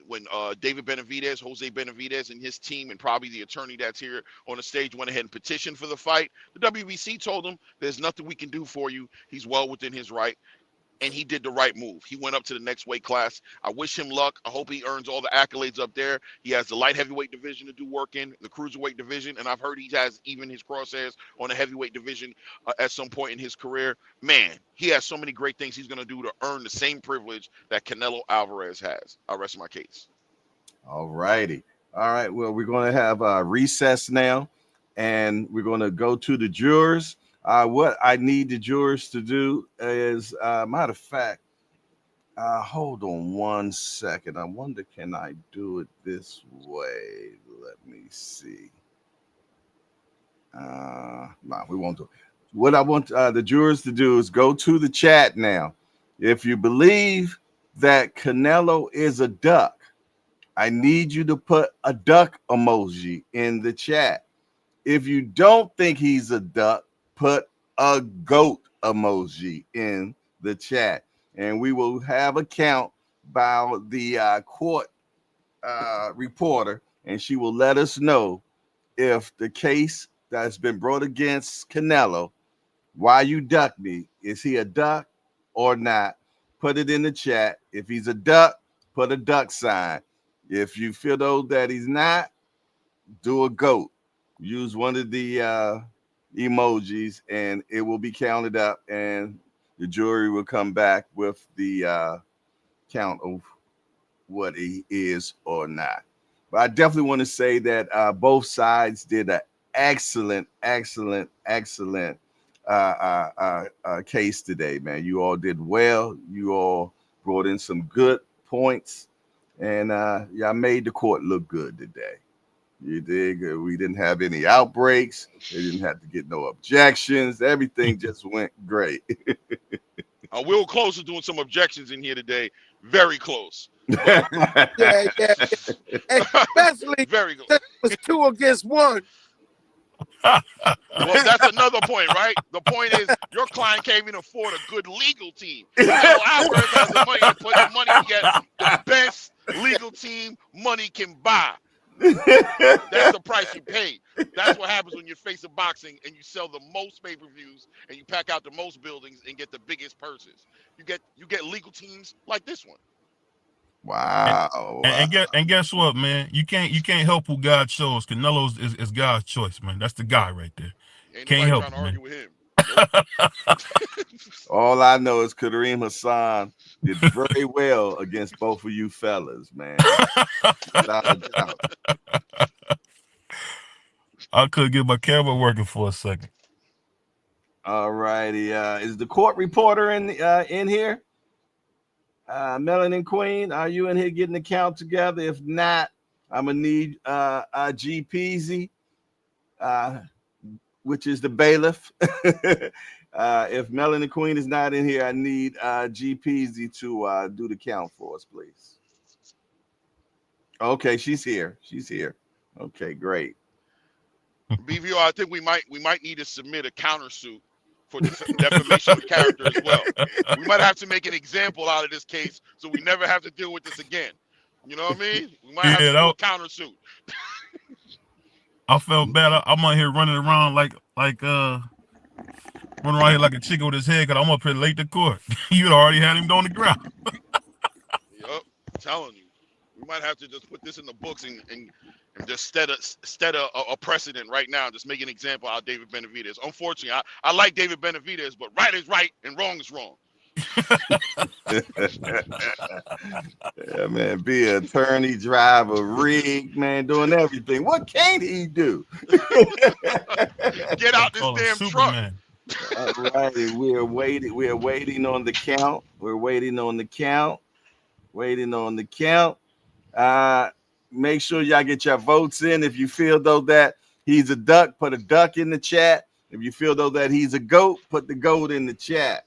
[SPEAKER 4] David Benavidez, Jose Benavidez, and his team, and probably the attorney that's here on the stage, went ahead and petitioned for the fight, the WBC told him, there's nothing we can do for you. He's well within his right. And he did the right move. He went up to the next weight class. I wish him luck. I hope he earns all the accolades up there. He has the light heavyweight division to do work in, the cruiserweight division, and I've heard he has even his crosshairs on the heavyweight division at some point in his career. Man, he has so many great things he's going to do to earn the same privilege that Canelo Alvarez has. I'll rest my case.
[SPEAKER 1] All righty. All right. Well, we're going to have a recess now, and we're going to go to the jurors. What I need the jurors to do is, matter of fact, hold on one second. I wonder, can I do it this way? Let me see. No, we won't do it. What I want the jurors to do is go to the chat now. If you believe that Canelo is a duck, I need you to put a duck emoji in the chat. If you don't think he's a duck, put a goat emoji in the chat, and we will have a count by the court reporter, and she will let us know if the case that's been brought against Canelo, why you duck me, is he a duck or not? Put it in the chat. If he's a duck, put a duck sign. If you feel though that he's not, do a goat. Use one of the emojis, and it will be counted up, and the jury will come back with the count of what he is or not. But I definitely want to say that both sides did an excellent case today, man. You all did well. You all brought in some good points, and y'all made the court look good today. You dig? We didn't have any outbreaks. They didn't have to get no objections. Everything just went great.
[SPEAKER 4] We're close to doing some objections in here today. Very close.
[SPEAKER 5] Yeah. Especially
[SPEAKER 4] very close.
[SPEAKER 5] It was 2 against 1.
[SPEAKER 4] Well, that's another point, right? The point is client can't even afford a good legal team. Canelo Alvarez has the money to put the money to get the best legal team money can buy. That's the price you pay. That's what happens when you're facing boxing and you sell the most pay-per-views and you pack out the most buildings and get the biggest purses. You get legal teams like this one.
[SPEAKER 1] Wow.
[SPEAKER 2] And guess what, man? You can't help who God chose. Canelo is God's choice, man. That's the guy right there.
[SPEAKER 4] Ain't
[SPEAKER 2] Can't
[SPEAKER 4] nobody
[SPEAKER 2] help
[SPEAKER 4] trying
[SPEAKER 2] it,
[SPEAKER 4] to argue
[SPEAKER 2] man.
[SPEAKER 4] with him. Nope.
[SPEAKER 1] All I know is Kareem Hassan did very well against both of you fellas, man. Without a doubt.
[SPEAKER 2] I couldn't get my camera working for a second.
[SPEAKER 1] All righty. Is the court reporter in here? Melanin Queen, are you in here getting the count together? If not, I'm gonna need G Peasy, which is the bailiff. If Melanin Queen is not in here, I need G Peasy to do the count for us, please. Okay, she's here. She's here. Okay, great.
[SPEAKER 4] BVO, I think we might need to submit a countersuit for defamation of character as well. We might have to make an example out of this case so we never have to deal with this again. You know what I mean? We might have to do a countersuit.
[SPEAKER 2] I felt bad. I'm out here running around like running around here like a chicken with his head because I'm up here late to court. You'd already had him on the ground.
[SPEAKER 4] Yup, I'm telling you. We might have to just put this in the books and just set a precedent right now. Just make an example out of David Benavidez. Unfortunately, I like David Benavidez, but right is right and wrong is wrong.
[SPEAKER 1] Yeah, man, be an attorney, driver, rig, man, doing everything. What can't he do?
[SPEAKER 4] Get out this damn
[SPEAKER 2] Superman.
[SPEAKER 4] truck.
[SPEAKER 1] All righty, we're waiting on the count. We're waiting on the count. Waiting on the count. Make sure y'all get your votes in. If you feel though that he's a duck, put a duck in the chat. If you feel though that he's a goat, put the goat in the chat.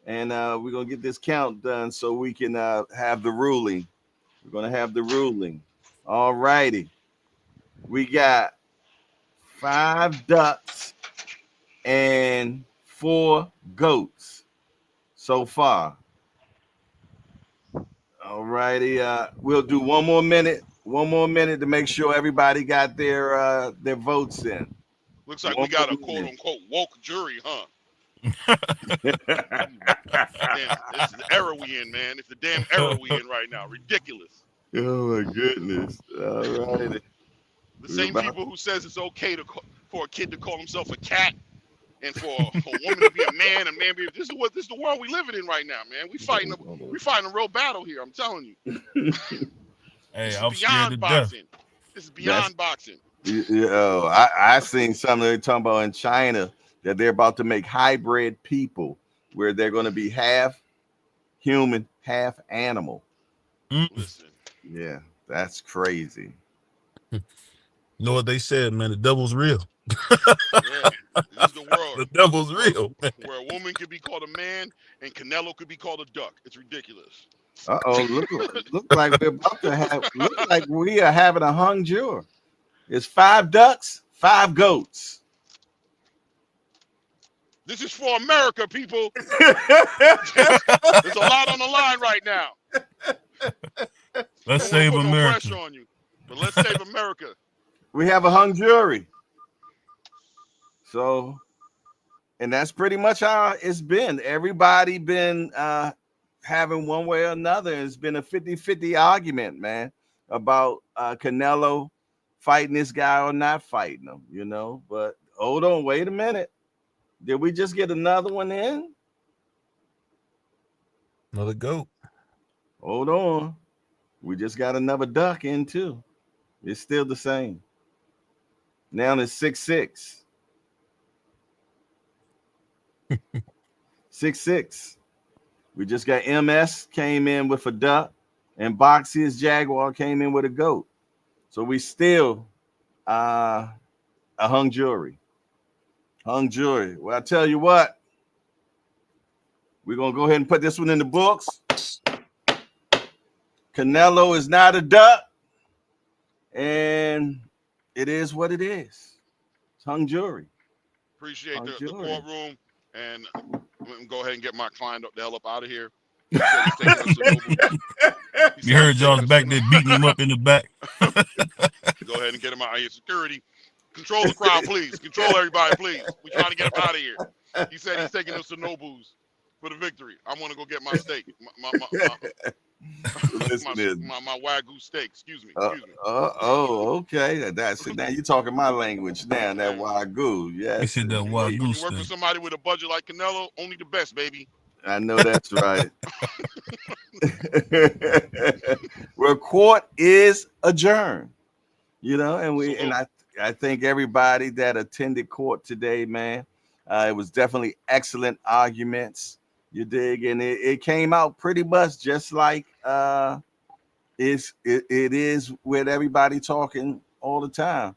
[SPEAKER 1] And we're gonna get this count done so we can have the ruling. We're gonna have the ruling. All righty. We got 5 ducks and 4 goats so far. All righty. We'll do one more minute to make sure everybody got their votes in.
[SPEAKER 4] Looks like we got a quote unquote woke jury, huh? Damn, this is the era we in, man. It's the damn era we in right now. Ridiculous.
[SPEAKER 1] Oh my goodness. All righty.
[SPEAKER 4] The same people who says it's okay for a kid to call himself a cat and for a woman to be a man be this is the world we living in right now, man. We fighting a real battle here, I'm telling you.
[SPEAKER 2] Hey, I'm
[SPEAKER 4] beyond
[SPEAKER 2] scared to
[SPEAKER 4] boxing.
[SPEAKER 2] death.
[SPEAKER 4] This is beyond boxing.
[SPEAKER 1] I seen something they're talking about in China that they're about to make hybrid people where they're going to be half human, half animal.
[SPEAKER 4] Listen.
[SPEAKER 1] Yeah, that's crazy.
[SPEAKER 2] You know what they said, man? The devil's real.
[SPEAKER 4] Yeah, this is the world.
[SPEAKER 2] The devil's real.
[SPEAKER 4] Where a woman could be called a man and Canelo could be called a duck. It's ridiculous.
[SPEAKER 1] Look like we're about to have. Look like we are having a hung jury. It's 5 ducks, 5 goats.
[SPEAKER 4] This is for America, people. There's a lot on the line right now.
[SPEAKER 2] Let's save
[SPEAKER 4] put
[SPEAKER 2] America.
[SPEAKER 4] No pressure on you, but let's save America.
[SPEAKER 1] We have a hung jury. So, and that's pretty much how it's been. Everybody been having one way or another. It's been a 50-50 argument, man, about Canelo fighting this guy or not fighting him, you know. But hold on, wait a minute. Did we just get another one in?
[SPEAKER 2] Another goat.
[SPEAKER 1] Hold on. We just got another duck in too. It's still the same. Now it's 6-6. 6-6. We just got MS came in with a duck, and Boxy's Jaguar came in with a goat. So we still a hung jury. Hung jury. Well, I tell you what, we're gonna go ahead and put this one in the books. Canelo is not a duck, and it is what it is. It's hung jury.
[SPEAKER 4] Appreciate the courtroom, and go ahead and get my client the hell up out of here. He said he's taking us to Nobu.
[SPEAKER 2] You heard y'all back there beating him up in the back.
[SPEAKER 4] Go ahead and get him out of here. Security, control the crowd, please. Control everybody, please. We're trying to get him out of here. He said he's taking us to Nobu's for the victory. I want to go get my steak. My Wagyu steak. Excuse me.
[SPEAKER 1] Okay. That's it. Now you're talking my language now. That Wagyu. Yes.
[SPEAKER 2] You said that Wagyu
[SPEAKER 4] When you
[SPEAKER 2] steak.
[SPEAKER 4] work for somebody with a budget like Canelo, only the best, baby.
[SPEAKER 1] I know that's right. Well, court is adjourned. You know, and I thank everybody that attended court today, man. It was definitely excellent arguments. You dig? And it came out pretty much just like it is with everybody talking all the time.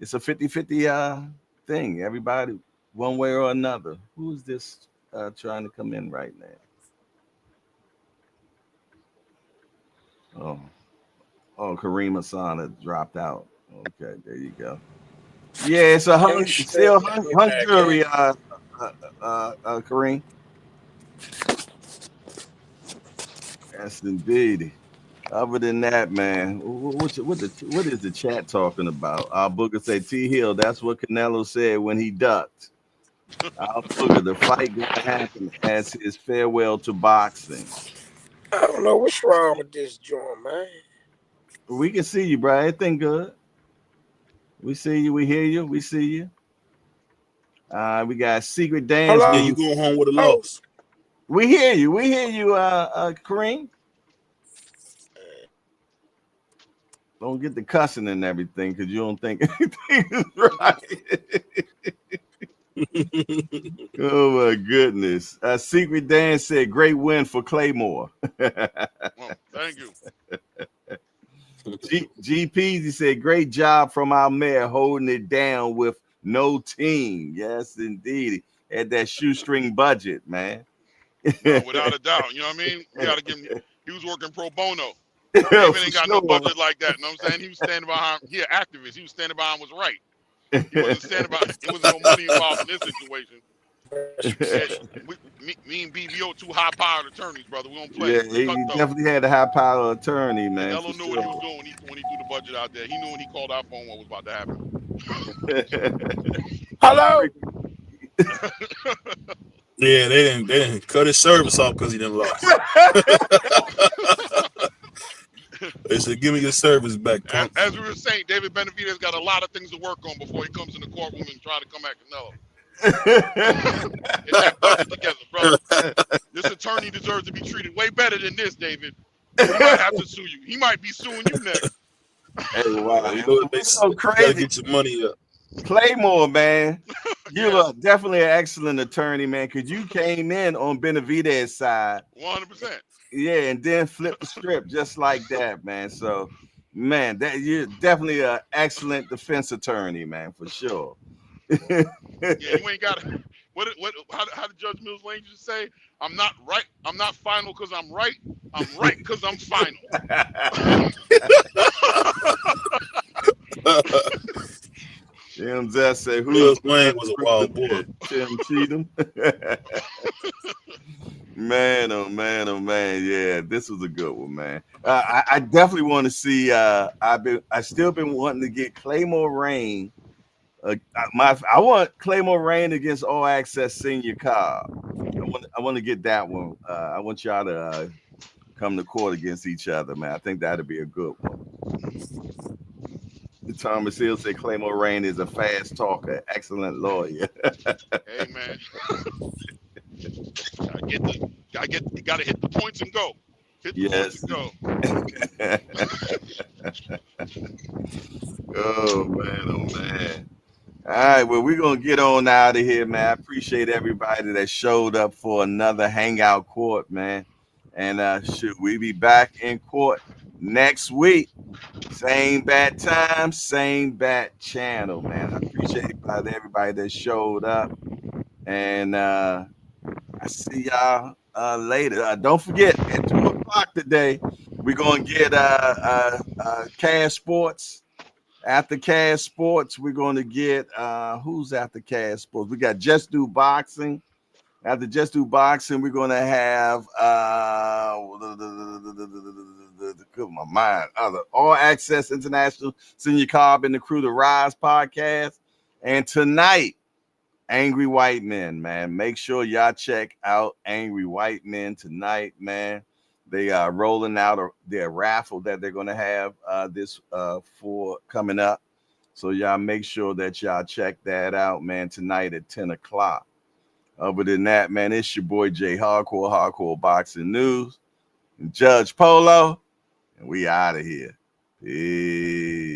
[SPEAKER 1] It's a 50-50 thing. Everybody, one way or another. Who's this trying to come in right now? Oh, Kareem Asana dropped out. Okay, there you go. Yeah, it's a still hung jury, Kareem. Yes, indeed. Other than that, man, what is the chat talking about? Our Booker say T Hill. That's what Canelo said when he ducked. Our Booker, the fight gonna happen as his farewell to boxing.
[SPEAKER 5] I don't know what's wrong with this joint, man.
[SPEAKER 1] We can see you, bro. Everything good. We see you. We hear you. We see you. We got Secret Dance.
[SPEAKER 2] Yeah, you going home with a loss.
[SPEAKER 1] We hear you. We hear you, Kareem. Don't get the cussing and everything because you don't think anything is right. Oh my goodness. Secret Dan said, great win for Claymore.
[SPEAKER 4] Well, thank you.
[SPEAKER 1] GPs, he said, great job from our mayor holding it down with no team. Yes, indeed. Had that shoestring budget, man.
[SPEAKER 4] Without a doubt. You know what I mean? We gotta give him, he was working pro bono. David ain't got no budget like that. You know what I'm saying? He was standing behind, he an activist. He was standing behind was right. He wasn't standing behind, there was no money involved in this situation. Me and BBO, two high-powered attorneys, brother. We don't play.
[SPEAKER 1] Yeah, he definitely had a high-powered attorney, man.
[SPEAKER 4] Canelo knew what he was doing when he threw the budget out there. He knew when he called our phone what was about to happen.
[SPEAKER 5] Hello.
[SPEAKER 2] Yeah, they didn't cut his service off because he didn't lost. They said, give me your service back, punk.
[SPEAKER 4] As we were saying, David Benavidez got a lot of things to work on before he comes in the courtroom and try to come at Canelo. Get that budget together, brother. This attorney deserves to be treated way better than this, David. He might have to sue you. He might be suing you next.
[SPEAKER 1] Hey, wow.
[SPEAKER 2] You know, they so crazy. Gotta get your money up.
[SPEAKER 1] Claymore, man. You are definitely an excellent attorney, man, because you came in on Benavidez's side.
[SPEAKER 4] 100%.
[SPEAKER 1] Yeah, and then flip the script just like that, man. So, man, that you're definitely an excellent defense attorney, man, for sure.
[SPEAKER 4] Yeah, you ain't got to. How did Judge Mills Lane just say? I'm not right. I'm not final because I'm right. I'm right because I'm final.
[SPEAKER 1] Jim Zess said,
[SPEAKER 2] Mills Lane was a wild boy.
[SPEAKER 1] Tim Cheatham. Man, oh man, oh man. Yeah, this was a good one, man. I definitely want to see. I still been wanting to get Claymore Rain. I want Claymore Rain against All Access Senior Cobb. I want to get that one. I want y'all to come to court against each other, man. I think that'd be a good one. Thomas Hill said Claymore Rain is a fast talker, excellent lawyer.
[SPEAKER 4] Hey man, you gotta hit the points and go. Hit the points and go.
[SPEAKER 1] Oh man. All right, well, we're gonna get on out of here, man. I appreciate everybody that showed up for another hangout court, man. And should we be back in court next week? Same bad time, same bad channel, man. I appreciate everybody that showed up. And I see y'all later. Don't forget, at 2 o'clock today, we're gonna get Cash Sports. After Cash Sports, we're going to get who's after Cash Sports? We got Just Do Boxing. After Just Do Boxing, we're going to have my mind, All Access International, Senior Cobb and the Crew, the Rise podcast. And tonight, Angry White Men, man. Make sure y'all check out Angry White Men tonight, man. They are rolling out their raffle that they're going to have this for coming up. So y'all make sure that y'all check that out, man, tonight at 10 o'clock. Other than that, man, it's your boy Jay Hardcore Boxing News, and Judge Polo, and we out of here. Peace.